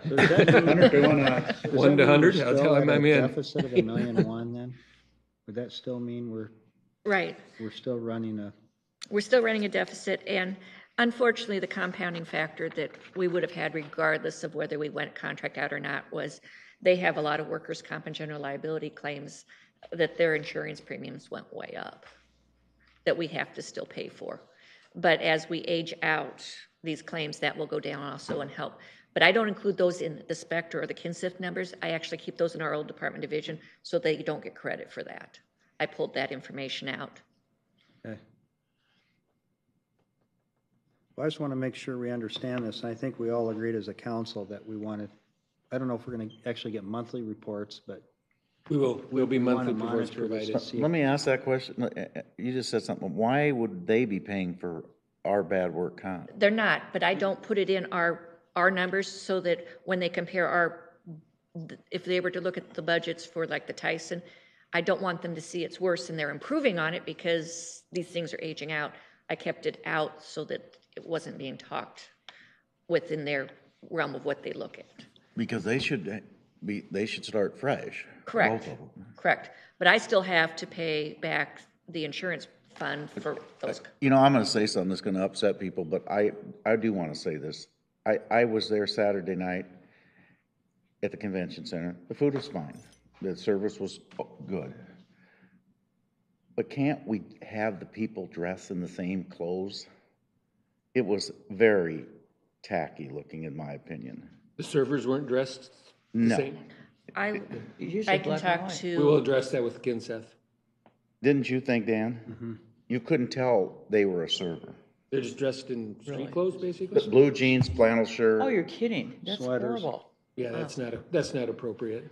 Does that mean- 1 to does that mean 100, we're I'll still tell him at a I'm in. Deficit of $1.1 million then? Would that still mean we're Right. still running We're still running a deficit, and unfortunately, the compounding factor that we would have had regardless of whether we went contract out or not was they have a lot of workers' comp and general liability claims that their insurance premiums went way up, that we have to still pay for. But as we age out these claims, that will go down also and help. But I don't include those in the Spectre or the Kinsif numbers. I actually keep those in our old department division so they don't get credit for that. I pulled that information out. Okay. Well, I just want to make sure we understand this, and I think we all agreed as a council that we wanted, I don't know if we're going to actually get monthly reports, but We'll be monthly wanna reports monitor this provided. to see if- Let me ask that question. You just said something. Why would they be paying for our bad work comp? They're not, but I don't put it in our numbers so that when they compare if they were to look at the budgets for like the Tyson, I don't want them to see it's worse and they're improving on it because these things are aging out. I kept it out so that it wasn't being talked within their realm of what they look at. Because they should start fresh. Correct, Both of them. correct. But I still have to pay back the insurance fund for those. You know, I'm gonna say something that's gonna upset people, but I do wanna say this. I was there Saturday night at the convention center. The food was fine. The service was good. But can't we have the people dressed in the same clothes? It was very tacky looking, in my opinion. The servers weren't dressed the No. same? I Usually can black and talk white. We will to, address that with Kinseth. Didn't you think, Dan? You couldn't tell they were a server. They're just dressed in street Really? clothes, basically? Blue jeans, flannel shirt. Oh, you're kidding. That's Sweaters. horrible. Yeah, that's not appropriate.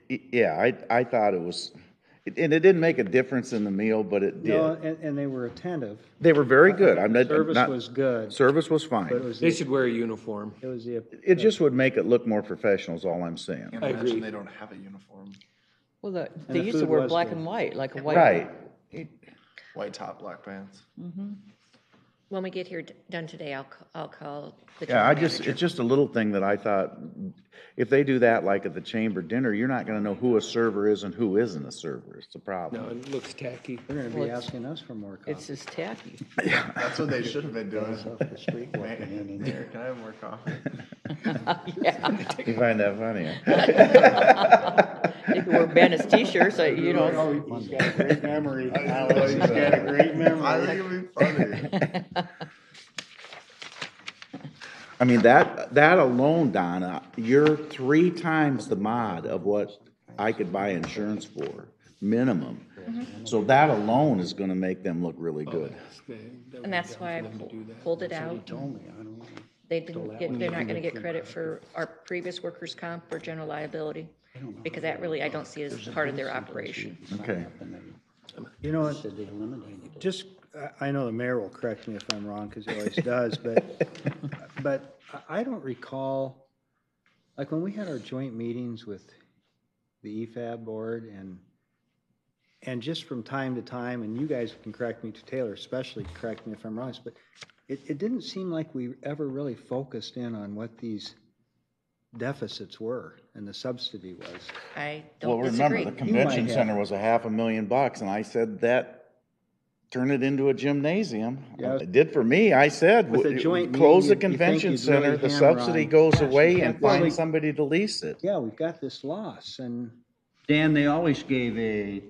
Yeah, I thought it was, and it didn't make a difference in the meal, but it No, did. and they were attentive. They were very good. I'm not. Service not- was good, Service was but it fine. was, They should wear a uniform. it was the. It just would make it look more professional is all I'm saying. Can't I imagine agree. they don't have a uniform. Well, they the used to food wear was black good. and white, like a white. Right. White top, black pants. when we get here done today, I'll call the Yeah, general manager. it's just a little thing that I thought, if they do that like at the chamber dinner, you're not gonna know who a server is and who isn't a server. It's a No, problem. it looks tacky. They're gonna Well, be it's- asking us for more It's coffee. just tacky. That's what they should have been doing. Off the street walking in and- Mayor, can I have more coffee? Yeah. You find that funny, huh? You can wear Bennett's t-shirts, you know. He's got a great memory, Alex. He's got a great memory. I think it'd be funny. I mean, that alone, Donna, you're 3 times the mod of what I could buy insurance for, minimum. So that alone is gonna make them look really good. And that's why I pulled it out. Told me, I don't know. They're not gonna get credit for our previous workers' comp or general liability, because that really, I don't see as part of their operation. Okay. You know, just, I know the mayor will correct me if I'm wrong, because he always does, but I don't recall, like when we had our joint meetings with the EFAB board and just from time to time, and you guys can correct me, Taylor especially, correct me if I'm wrong, but it didn't seem like we ever really focused in on what these deficits were and the subsidy was. I Well, don't remember, disagree. the convention have. center was $500,000, and I said that, turn it into a gymnasium. Yeah. It did for me. I said, With a joint close the meeting, you think convention you'd center, really the hammer subsidy on, goes gosh, away, we and can't- well, find we- somebody to lease it. Yeah, we've got this loss, and Dan, they always gave a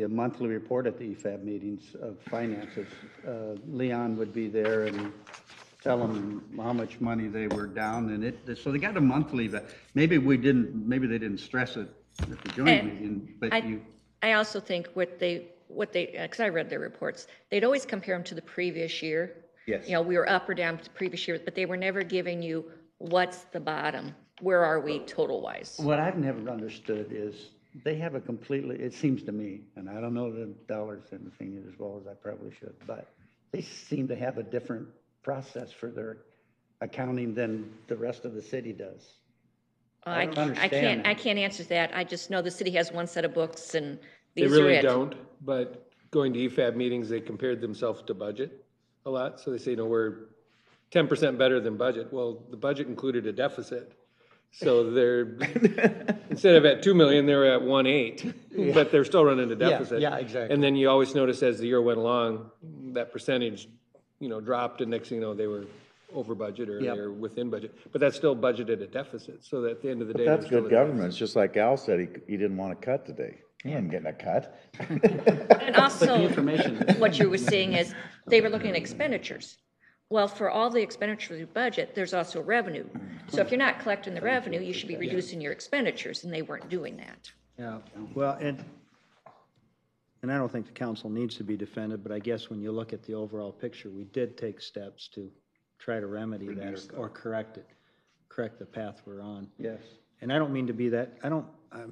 monthly report at the EFAB meetings of finances. Leon would be there and tell them how much money they were down, and so they got a monthly, but maybe they didn't stress it at the joint And meeting, but I also think what they, because I read their reports, they'd always compare them to the previous year. Yes. You know, we were up or down to the previous year, but they were never giving you what's the bottom, where are we total wise? what I've never understood is they have a completely, it seems to me, and I don't know the dollars and the thing as well as I probably should, but they seem to have a different process for their accounting than the rest of the city does. I don't understand I that. can't answer that. I just know the city has one set of books and They these are really it. don't, but going to EFAB meetings, they compared themselves to budget a lot. So they say, we're 10% better than budget. Well, the budget included a deficit. So they're, instead of at 2 million, they're at 1.8, but they're still running a deficit. yeah, exactly. And then you always notice as the year went along, that percentage, dropped, and next thing you know, they were over budget or Yep. they're within budget, but that's still budgeted at deficit, so that at the end of the day. But that's they're still good in government. deficit. It's just like Al said, he didn't want to cut today. He ain't getting a cut. And also, what you were seeing is, they were looking at expenditures. Well, for all the expenditures budget, there's also revenue. So if you're not collecting the revenue, you should be reducing your expenditures, and they weren't doing that. Yeah, well, and I don't think the council needs to be defended, but I guess when you look at the overall picture, we did take steps to try to remedy that or correct it, correct the path we're on. Yes. And I don't mean to be that, I'm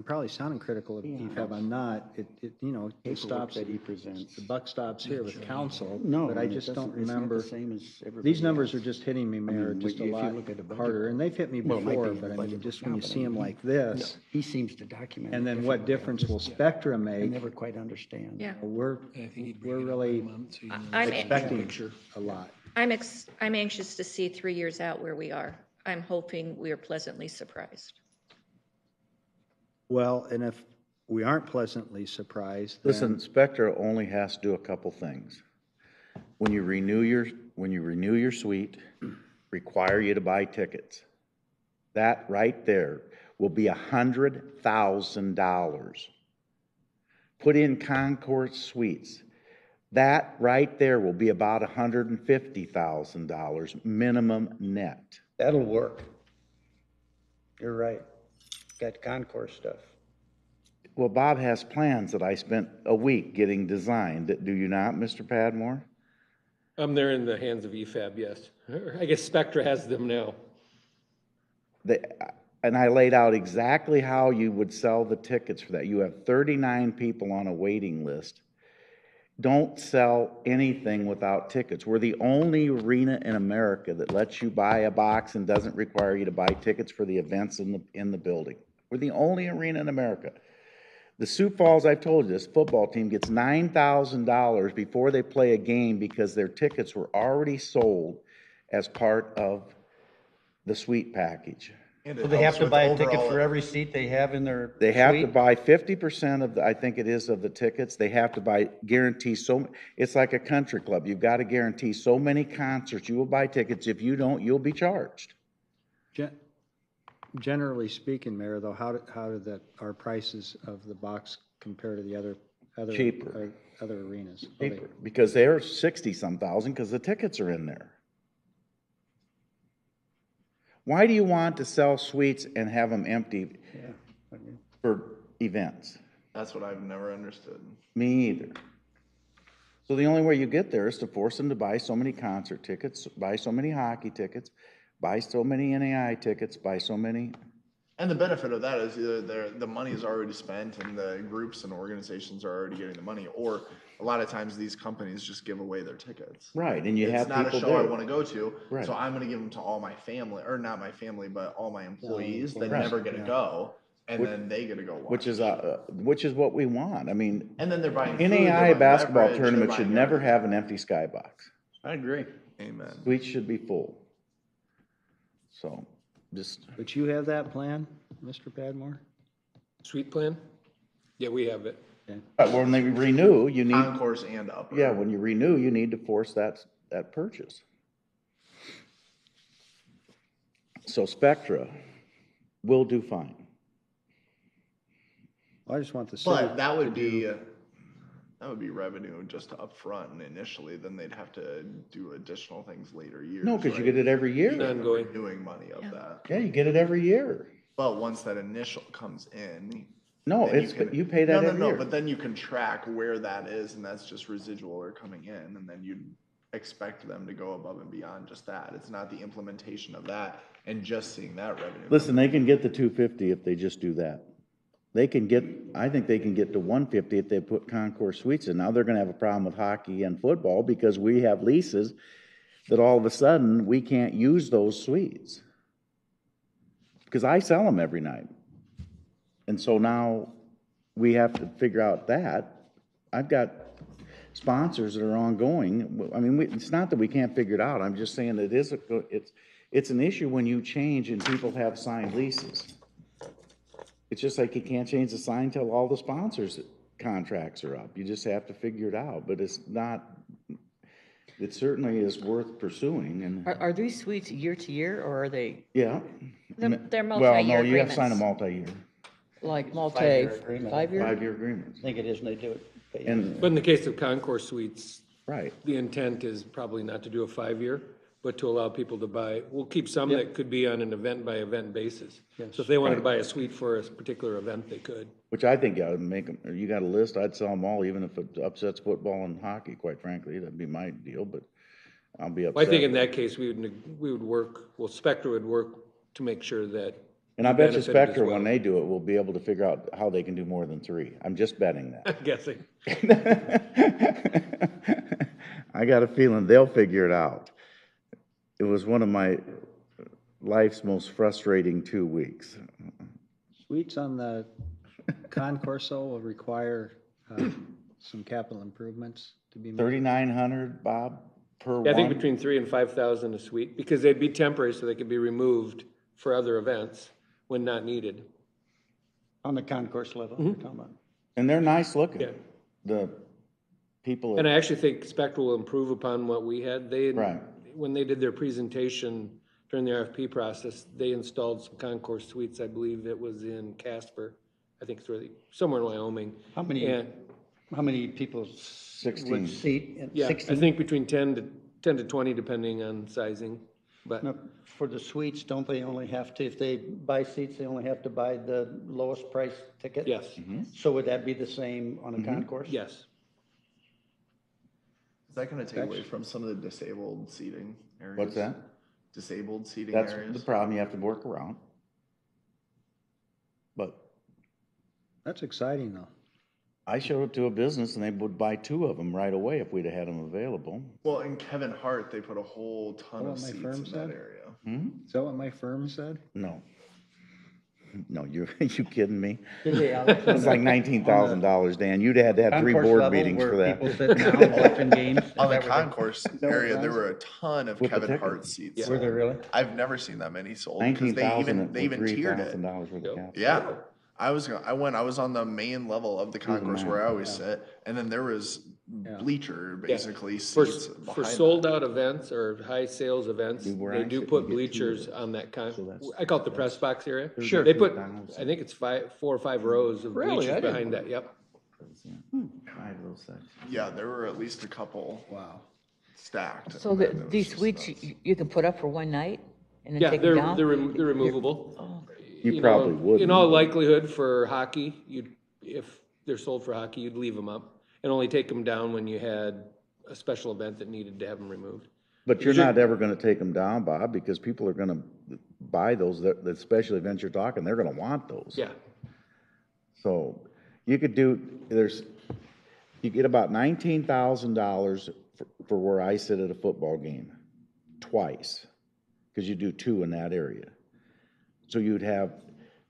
probably sounding critical of EFAB, I'm not. It stops, that he presents. the buck stops here with council. No, but I it just don't doesn't- it's not the remember. same as everybody These numbers else. are just hitting me, Mayor, just if a you lot look at the budget- harder, and they've hit me Well, it might before, be in the but I mean, budget just now, when you but see I them mean, like this, He seems to document. and it then what differently. difference will Spectra I make? never quite understand. Yeah. We're really I'm, expecting a lot. I'm anxious to see 3 years out where we are. I'm hoping we are pleasantly surprised. Well, and if we aren't pleasantly surprised, then Listen, Spectra only has to do a couple things. When you renew your suite, require you to buy tickets. That right there will be $100,000. Put in concourse suites. That right there will be about $150,000 minimum net. That'll work. You're right. Got concourse stuff. Well, Bob has plans that I spent a week getting designed. Do you not, Mr. Padmore? They're in the hands of EFAB, yes. I guess Spectra has them now. And I laid out exactly how you would sell the tickets for that. You have 39 people on a waiting list. Don't sell anything without tickets. We're the only arena in America that lets you buy a box and doesn't require you to buy tickets for the events in the building. We're the only arena in America. The Sioux Falls, I've told you, this football team gets $9,000 before they play a game because their tickets were already sold as part of the suite package. So they have to buy a ticket for every seat they have in their They have to suite? buy 50% of the, I think it is, of the tickets. They have to guarantee it's like a country club. You've got to guarantee so many concerts. You will buy tickets. If you don't, you'll be charged. generally speaking, Mayor, though, how did our prices of the box compare to the other Cheaper. other arenas? Cheaper, because they're 60-some thousand because the tickets are in there. Why do you want to sell suites and have them empty for events? That's what I've never understood. Me either. So the only way you get there is to force them to buy so many concert tickets, buy so many hockey tickets, buy so many NAI tickets, buy so many. And the benefit of that is either the money is already spent and the groups and organizations are already getting the money, or a lot of times these companies just give away their tickets. Right, and you have It's not a people show I there. want to go to, Right. so I'm going to give them to all my family, or not my family, but all my employees that Right. never get to go, and then they get to go watch. Which is what we want. I mean, And then they're buying food, they're NAI buying basketball beverage, tournament they're should buying never everything. have an empty skybox. I agree. Amen. Suites should be full. So, just, But you have that plan, Mr. Padmore? Suite plan? Yeah, we have it. when they renew, you need, Concourse and upper. yeah, when you renew, you need to force that purchase. So Spectra will do fine. I just want the city. But that would be revenue just up front and initially, then they'd have to do additional things later years. No, because you right? get it every year. Ongoing. Doing money of that. Yeah, you get it every year. But once that initial comes in. No, then you pay that every No, year. but then you can track where that is, and that's just residual or coming in, and then you'd expect them to go above and beyond just that. It's not the implementation of that and just seeing that revenue. Listen, they can get the 250 if they just do that. I think they can get to 150 if they put concourse suites in. Now they're gonna have a problem with hockey and football because we have leases that all of a sudden we can't use those suites. Because I sell them every night. And so now we have to figure out that. I've got sponsors that are ongoing. I mean, it's not that we can't figure it out. I'm just saying that it's an issue when you change and people have signed leases. It's just like you can't change the sign till all the sponsors' contracts are up. You just have to figure it out, but it's not. It certainly is worth pursuing and, Are these suites year to year, or are they yeah. They're Well, multi-year no, you have to sign a agreements. multi-year, like multi, Five-year agreement. 5-year? 5-year agreements. I think it is, and they do it. And, But in the case of Concourse Suites, right, the intent is probably not to do a 5-year, but to allow people to buy, we'll keep some that could be on an event-by-event basis. So if they wanted to buy a suite for a particular event, they could. which I think you ought to make them, or you got a list, I'd sell them all, even if it upsets football and hockey, quite frankly, that'd be my deal, but I'll be Well, I think in upset. that case, we would work, well, Spectra would work to make sure that. And I we bet you benefited as Spectre, when well. they do it, will be able to figure out how they can do more than 3. I'm just betting that. I'm guessing. I got a feeling they'll figure it out. It was one of my life's most frustrating 2 weeks. Suites on the concourse will require some capital improvements to be made. 3,900, Bob, per Yeah, I think one? between 3,000 and 5,000 a suite, because they'd be temporary, so they could be removed for other events when not needed. On the concourse level, you're talking about. And they're nice looking. Yeah. The people, And I at- actually think Spectra will improve upon what we had. They, Right. when they did their presentation during the RFP process, they installed some concourse suites. I believe it was in Casper. I think it's really somewhere in Wyoming. How many, And, how many people 16. would seat? yeah, I 16? think between 10 to 20, depending on sizing. But No, for the suites, don't they only have to, if they buy seats, they only have to buy the lowest price ticket? yes, So would that be the same on a concourse? yes. Is that gonna take away from some of the disabled seating areas? what's that? Disabled seating That's areas? the problem you have to work around. But That's exciting, though. I showed it to a business and they would buy 2 of them right away if we'd have had them available. Well, in Kevin Hart, they put a whole ton Oh, of my seats firm in that said? area. Is that what my firm said? No. No, you're, you kidding me? Did they It was like $19,000, Dan. You'd had to have 3 concourse board level meetings for where that. people sit down watching games? Is On the that where they- concourse what it area, there was? were a ton of With the Kevin tickets. Hart seats. Were there really? I've never seen that many sold, because 19,000 they even tiered it. $3,000 worth of caps. Yeah, I was on the main level of the concourse where I always sit, and then there was bleacher, basically, For, seats for behind that. sold-out events or high sales events, Be where they I do sit, put you get 2 of bleachers those. on that So that's- I call it the press box area. Sure. They put, 2,000. I think it's 4 or 5 rows of Really? I bleachers didn't behind know. that, yep. 5 of those sections. Yeah, there were at least a couple Wow. stacked. So and then it was these just suites, nuts. you can put up for one night and then Yeah, take them down? they're removable. Oh, You know, probably wouldn't. In all likelihood, for hockey, if they're sold for hockey, you'd leave them up and only take them down when you had a special event that needed to have them removed. But you're not ever gonna take them down, Bob, because people are gonna buy those, the special events you're talking, they're gonna want those. Yeah, So you could do, you get about $19,000 for where I sit at a football game, twice, because you do 2 in that area. So you'd have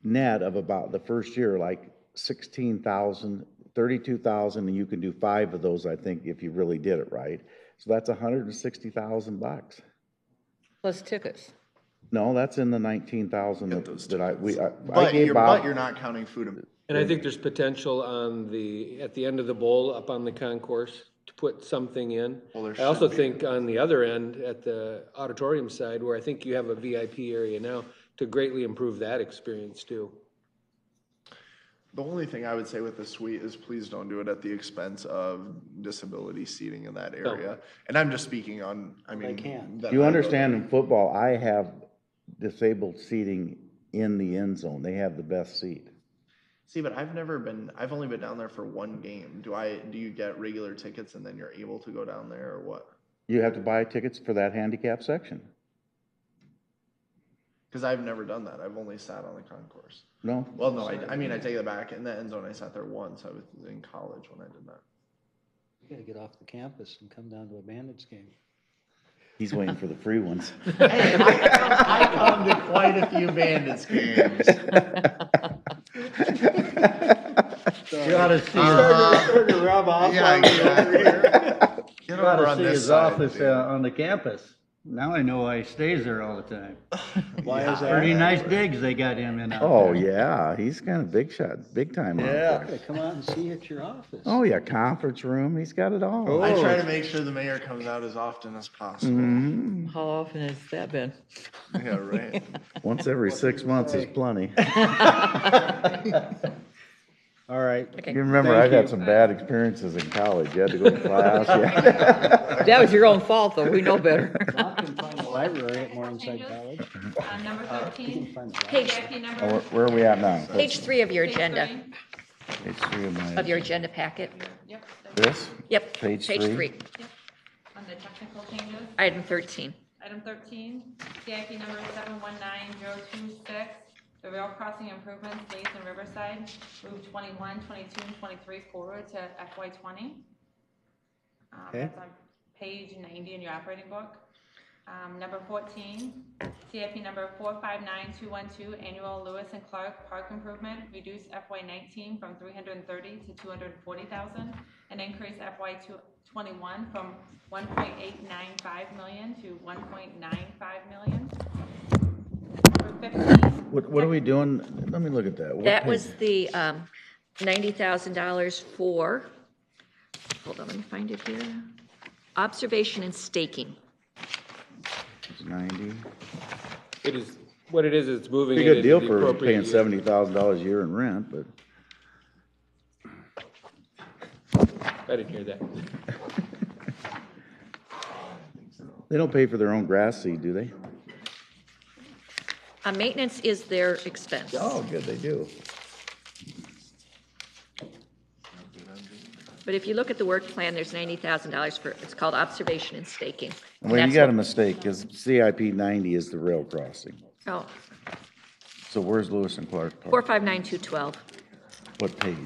net of about the first year, like 16,000, 32,000, and you can do 5 of those, I think, if you really did it right. So that's $160,000. plus tickets. No, that's in the 19,000 Get those that I But gave you're, Bob. but you're not counting food and and I think there's potential at the end of the bowl, up on the concourse, to put something in. Well, there I also should be. think on the other end, at the auditorium side, where I think you have a VIP area now, to greatly improve that experience too. The only thing I would say with the suite is please don't do it at the expense of disability seating in that area. And I'm just speaking on, I mean. can. that You I know understand that- in football, I have disabled seating in the end zone. They have the best seat. See, but I've only been down there for 1 game. Do you get regular tickets and then you're able to go down there, or what? You have to buy tickets for that handicap section. Because I've never done that. I've only sat on the concourse. No? Well, no, I mean, I take it back. In the end zone, I sat there once. I was in college when I did that. You gotta get off the campus and come down to a Bandits game. He's waiting for the free ones. I come to quite a few Bandits games. You ought to see Starting to rub off Yeah, on me over exactly. here. Get You ought over to on see this his side, office dude. on the campus. Now I know why he stays there all the time. Why is that? Pretty nice digs they got him in out Oh, there. yeah, he's kind of big shot, big time out Yeah. there. Come out and see at your office. Oh, yeah, conference room, he's got it all. I try to make sure the mayor comes out as often as possible. Mhm. How often has that been? Yeah, right. Once every 6 months is plenty. All right. Okay. You remember, I've had some bad experiences in college. You had to go to class, yeah. That was your own fault, though. We know better. Ron can find the library at Morningside College. Number 13, Page, CIP number. Oh, where are we at now? page 3 of your Page agenda, three. Page 3 of my, of your agenda packet. Yep, this? Yep. Page Page three? 3, on the technical changes. item 13. Item 13, CIP number 719026, the rail crossing improvements, Leeds and Riverside, move 21, 22, and 23 forward to FY '20. Okay. That's on page 90 in your operating book. Number 14, CIP number 459212, annual Lewis and Clark Park improvement, reduce FY '19 from 330 to 240,000, and increase FY '21 from 1.895 million to 1.95 million. Number 15. What are we doing? Let me look at that. What That page? was the $90,000 for, hold on, let me find it here. Observation and staking. It's 90. It is, what it is, it's moving Pretty it good into deal the for appropriate paying year. $70,000 a year in rent, but. I didn't hear that. They don't pay for their own grass seed, do they? Maintenance is their expense. Oh, good, they do. But if you look at the work plan, there's $90,000 for, it's called observation and staking. And Well, you that's got a what- mistake, because CIP 90 is the rail crossing. Oh, So where's Lewis and Clark Park? 459212. What page?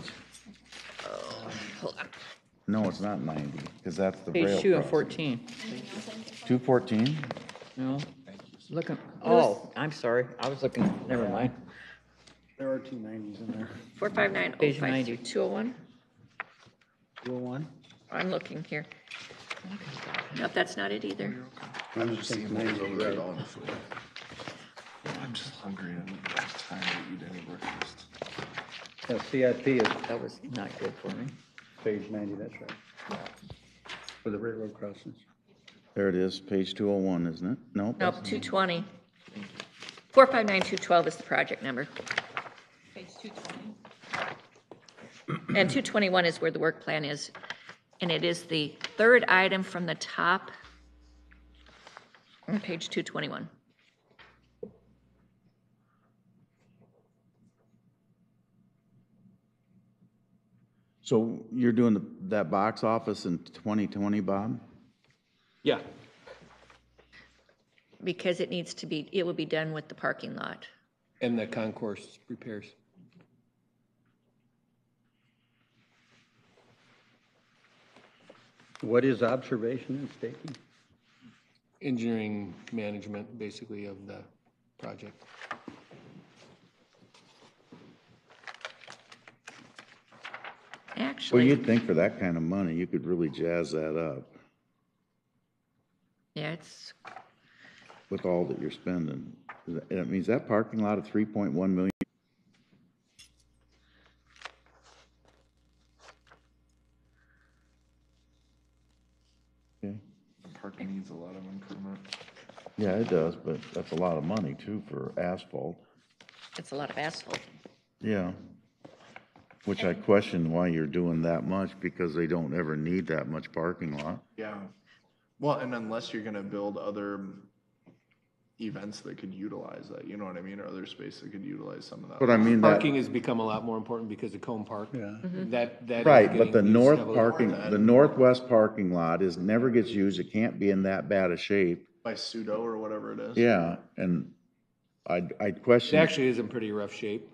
Hold on. No, it's not 90, because that's the rail Page 2 and crossing. 14. 214? No? Looking, oh, I'm sorry. I was looking, never mind. There are two 90s in there. 45905. Page 90. 201? 201? I'm looking here. Nope, that's not it either. I'm just seeing those over there going to food. I'm just hungry and I don't have time to eat any breakfast. Yeah, CIP is That was not good for me. page 90, that's right. For the railroad crossings. There it is, page 201, isn't it? Nope. Nope, that's- 220. 459212 is the project number. Page 220. And 221 is where the work plan is. And it is the third item from the top on page 221. So you're doing that box office in 2020, Bob? Yeah, Because it needs to be, it will be done with the parking lot. and the concourse repairs. What is observation and staking? Engineering management, basically, of the project. Well, Actually, you'd think for that kind of money, you could really jazz that up yeah, it's, with all that you're spending. It means that parking lot of 3.1 million. Okay. Parking needs a lot of improvement. Yeah, it does, but that's a lot of money too for asphalt. it's a lot of asphalt. Yeah. Which I question why you're doing that much, because they don't ever need that much parking lot. Yeah. Well, and unless you're gonna build other events that could utilize that, you know what I mean, or other space that could utilize some of that. But I mean, that, Parking has become a lot more important because of Cone Park. Yeah. That is right, but getting the used north heavily. parking, the northwest parking lot is, never gets used. It can't be in that bad a shape. By pseudo or whatever it is. Yeah, and I'd It question. actually is in pretty rough shape.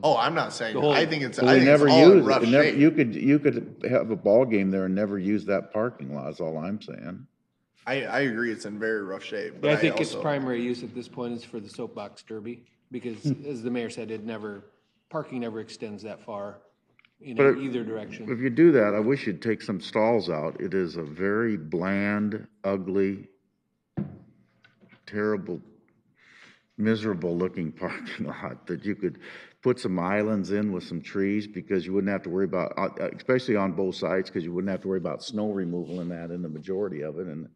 Oh, I'm not saying, The whole- I think it's, Well, I they think it's never all in use rough it. Never- shape. You could have a ball game there and never use that parking lot, is all I'm saying. I agree, it's in very rough shape, Yeah, but I think its also- primary use at this point is for the soapbox derby, because as the mayor said, parking never extends that far in But either direction. If you do that, I wish you'd take some stalls out. It is a very bland, ugly terrible, miserable-looking parking lot that you could put some islands in with some trees because you wouldn't have to worry about, especially on both sides, because you wouldn't have to worry about snow removal in that in the majority of it, and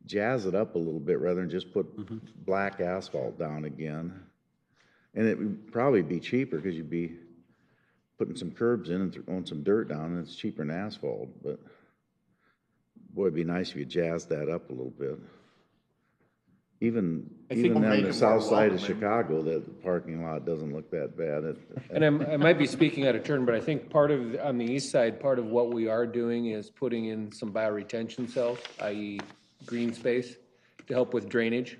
jazz it up a little bit rather than just put black asphalt down again. And it would probably be cheaper because you'd be putting some curbs in and throwing some dirt down, and it's cheaper than asphalt, but boy, it'd be nice if you jazzed that up a little bit. Even on the south side of Chicago, that parking lot doesn't look that bad. And I might be speaking out of turn, but I think part of, on the east side, part of what we are doing is putting in some bioretention cells, i.e. green space, to help with drainage.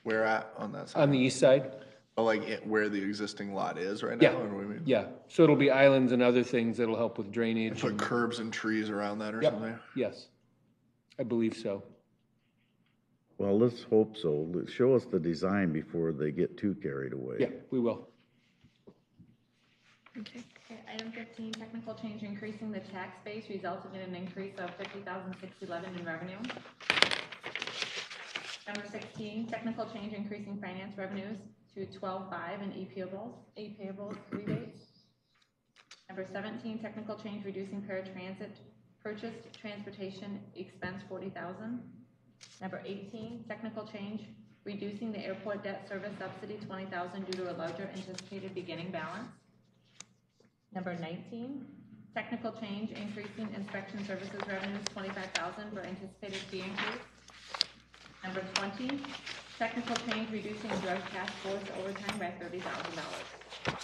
Where at on that side? On the east side. Oh, like where the existing lot is right Yeah, now? Or what do we mean? yeah. So it'll be islands and other things that'll help with drainage. Put curbs and trees around that or Yep, something? yes. I believe so. Well, let's hope so. Show us the design before they get too carried away. Yeah, we will. Okay. Okay, item 15, technical change increasing the tax base resulted in an increase of $50,611 in revenue. Number 16, technical change increasing finance revenues to $12.5 in e-payables rebates. Number 17, technical change reducing paratransit purchased transportation expense $40,000. Number 18, technical change reducing the airport debt service subsidy $20,000 due to a larger anticipated beginning balance. Number 19, technical change increasing inspection services revenues $25,000 for anticipated fee increase. Number 20, technical change reducing drug task force overtime by $30,000.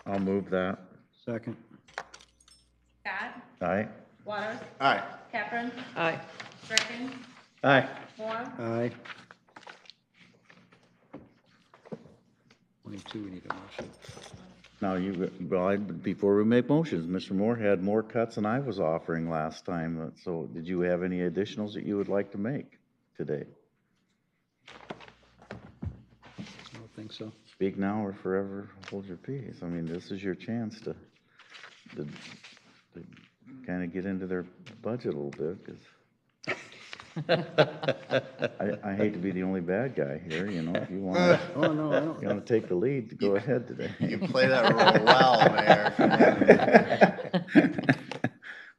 I'll move that. Second. Scott? Aye. Waters? Aye. Capron? Aye. Greckin? Aye. Moore? Aye. 22, we need a motion. Now, before we make motions, Mr. Moore had more cuts than I was offering last time. So did you have any additionals that you would like to make today? I don't think so. Speak now or forever hold your peace. I mean, this is your chance to kind of get into their budget a little bit, because I hate to be the only bad guy here, you know, if you want to. Oh, no, I don't. You want to take the lead, go ahead today. You play that role well, Mayor.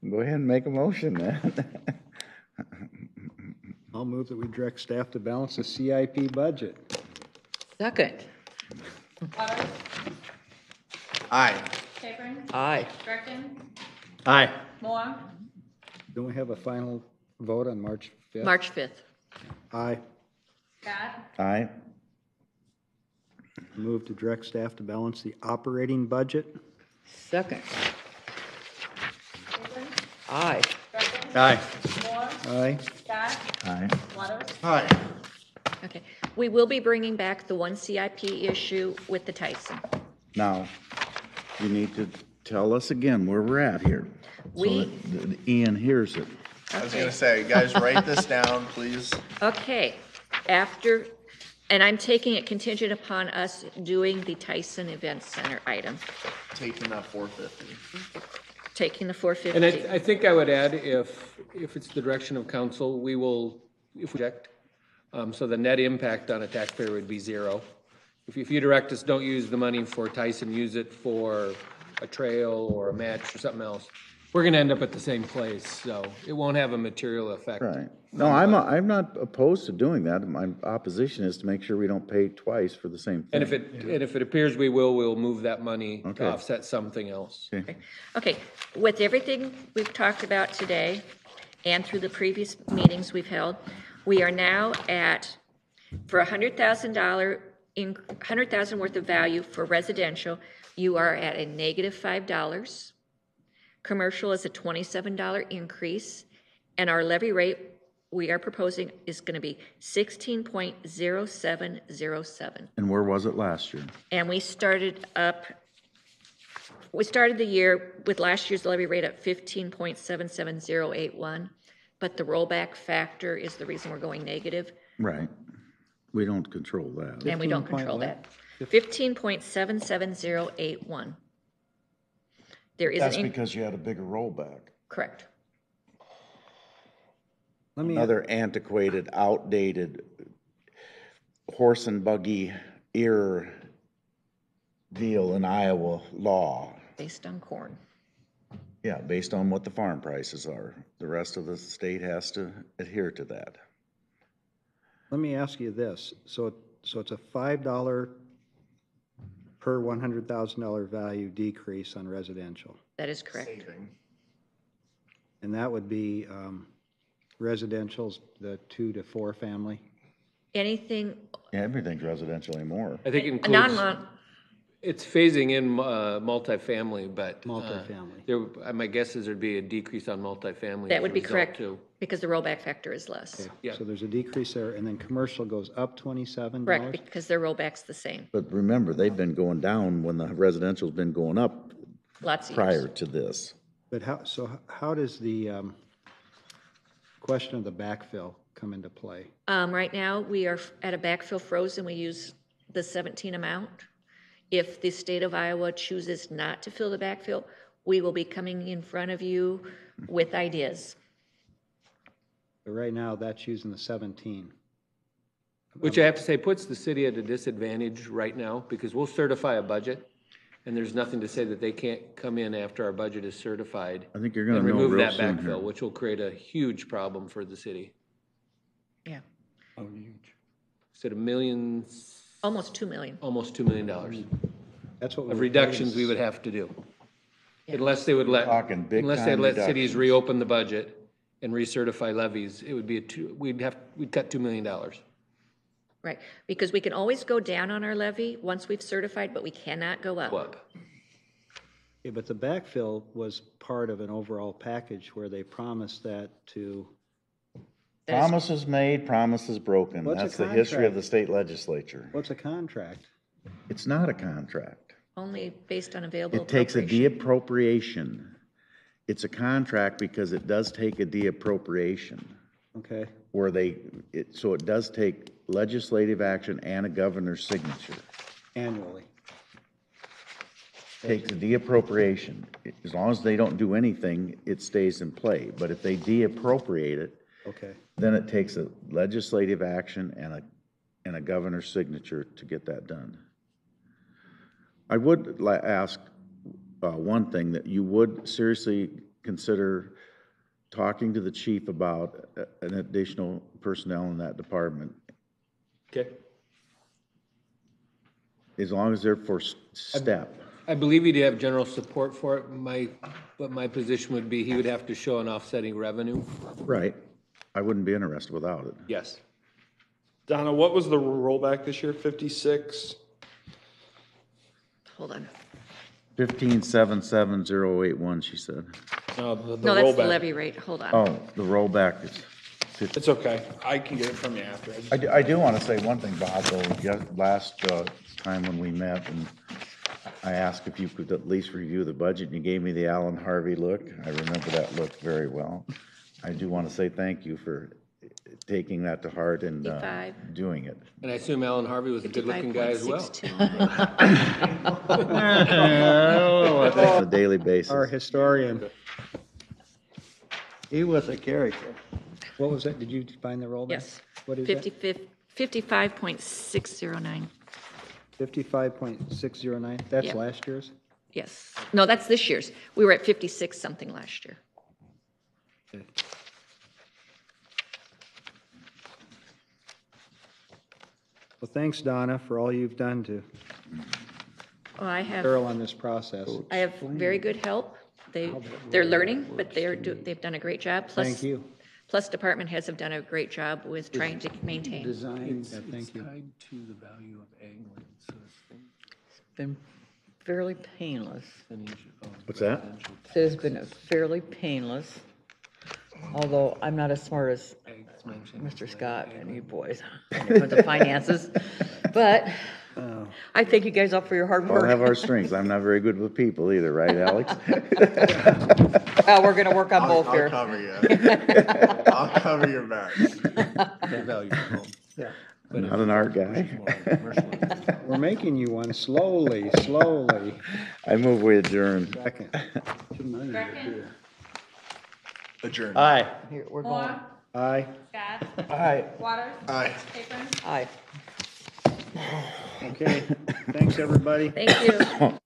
Go ahead and make a motion, man. I'll move that we direct staff to balance the CIP budget. Second. Waters? Aye. Capron? Aye. Greckin? Aye. Moore? Don't we have a final vote on March 5th? March 5th. Aye. Scott? Aye. Move to direct staff to balance the operating budget. Second. Capron? Aye. Greckin? Aye. Moore? Aye. Scott? Aye. Waters? Aye. Okay. We will be bringing back the one CIP issue with the Tyson. Now, you need to tell us again where we're at here. So We- that Ian hears it. I was gonna say, guys, write this down, please. Okay, and I'm taking it contingent upon us doing the Tyson Event Center item, Taking that 450. taking the And 450. I think I would add, if it's the direction of council, we will, if we reject, so the net impact on a taxpayer would be zero. If you direct us, don't use the money for Tyson, use it for a trail or a match or something else, we're gonna end up at the same place, so it won't have a material effect. Right. No, I'm not opposed to doing that. My opposition is to make sure we don't pay twice for the same thing. And if it appears we'll move that money Okay. to offset something else. Okay. Okay, with everything we've talked about today and through the previous meetings we've held, we are now at, for $100,000 worth of value for residential, you are at a negative $5. Commercial is a $27 increase, and our levy rate we are proposing is going to be 16.0707. And where was it last year? And we started the year with last year's levy rate at 15.77081, but the rollback factor is the reason we're going negative, Right. We don't control that. and we don't 15 point control what? that. 15.77081. There is That's an, because you had a bigger rollback. correct. Let me, Another antiquated, outdated horse and buggy ear deal in Iowa law. Based on corn. Yeah, based on what the farm prices are. The rest of the state has to adhere to that. Let me ask you this. So it's a $5 per $100,000 value decrease on residential. That is correct. And that would be residential's the 2 to 4 family. Anything, Yeah, everything's residential anymore. I think it a includes, non, it's phasing in multifamily, but. Multifamily. My guess is there'd be a decrease on multifamily. that as would a be result, correct, too. because the rollback factor is less. Okay, Yeah. so there's a decrease there, and then commercial goes up $27? Correct, because their rollback's the same, But remember, they've been going down when the residential's been going up lots of prior years. to this. But how does the question of the backfill come into play? Right now, we are at a backfill frozen, we use the 17 amount. If the state of Iowa chooses not to fill the backfill, we will be coming in front of you with ideas. But right now, that's using the 17. Which I have to say puts the city at a disadvantage right now, because we'll certify a budget, and there's nothing to say that they can't come in after our budget is certified. I think you're gonna and know remove real that soon here. backfill, which will create a huge problem for the city. Yeah, Oh, huge. Instead of millions, almost 2 million. almost $2 million That's what of reductions we would have to do. Yeah. Unless they would let, Talking big unless they time let cities reductions. reopen the budget and recertify levies, it would be we'd cut $2 million. Right, because we can always go down on our levy once we've certified, but we cannot go up. Up. Yeah, but the backfill was part of an overall package where they promised that to, That is- Promises made, promises broken. What's a That's the history of contract? the state legislature. what's a contract? It's not a contract. Only based on available It takes a appropriation. deappropriation. It's a contract because it does take a deappropriation Okay, where so it does take legislative action and a governor's signature. annually. Takes a deappropriation. As long as they don't do anything, it stays in play. But if they deappropriate it, Okay. then it takes a legislative action and a governor's signature to get that done. I would ask one thing, that you would seriously consider talking to the chief about an additional personnel in that department, Okay. as long as they're for step. I believe he'd have general support for it. But my position would be he would have to show an offsetting revenue. Right. I wouldn't be interested without it. Yes. Donna, what was the rollback this year? 56? Hold on. 1577081, she said. No, the No, that's the rollback. levy rate, hold on. Oh, the rollback is 50. It's okay. I can get it from you after. I do want to say one thing, Bob, though. Last time when we met, and I asked if you could at least review the budget, and you gave me the Alan Harvey look. I remember that look very well. I do want to say thank you for taking that to heart and 55. doing it. And I assume Alan Harvey was a good-looking guy as well. 55.62. On a daily basis. Our historian, He was a character. what was that? Did you find the rollback? Yes. What is that? 55.609. 55.609? That's Yeah. last year's? Yes. No, that's this year's. We were at 56 something last year. Okay. Well, thanks, Donna, for all you've done to Oh, I have Carol on this process. very good help. They're learning, but they've done a great job. Thank you. Plus, department heads have done a great job with trying to maintain. Design. Yeah, thank you. Tied to the value of ag land, so It's been fairly painless. What's that? So it's been fairly painless, although I'm not as smart as Mr. Scott and you boys with the finances. But I thank you guys all for your hard We all have work. our strengths. I'm not very good with people either, right, Alex? Well, we're gonna work on both I'll here. cover you. I'll cover your back. value of home. I'm not an art guy. We're making you one slowly, slowly. I move we adjourn. Second. Greckin, Adjourn. Aye. Here, we're going. Moore, Aye. Scott, Aye. Waters, Aye. Capron. Aye. Okay, thanks, everybody. Thank you.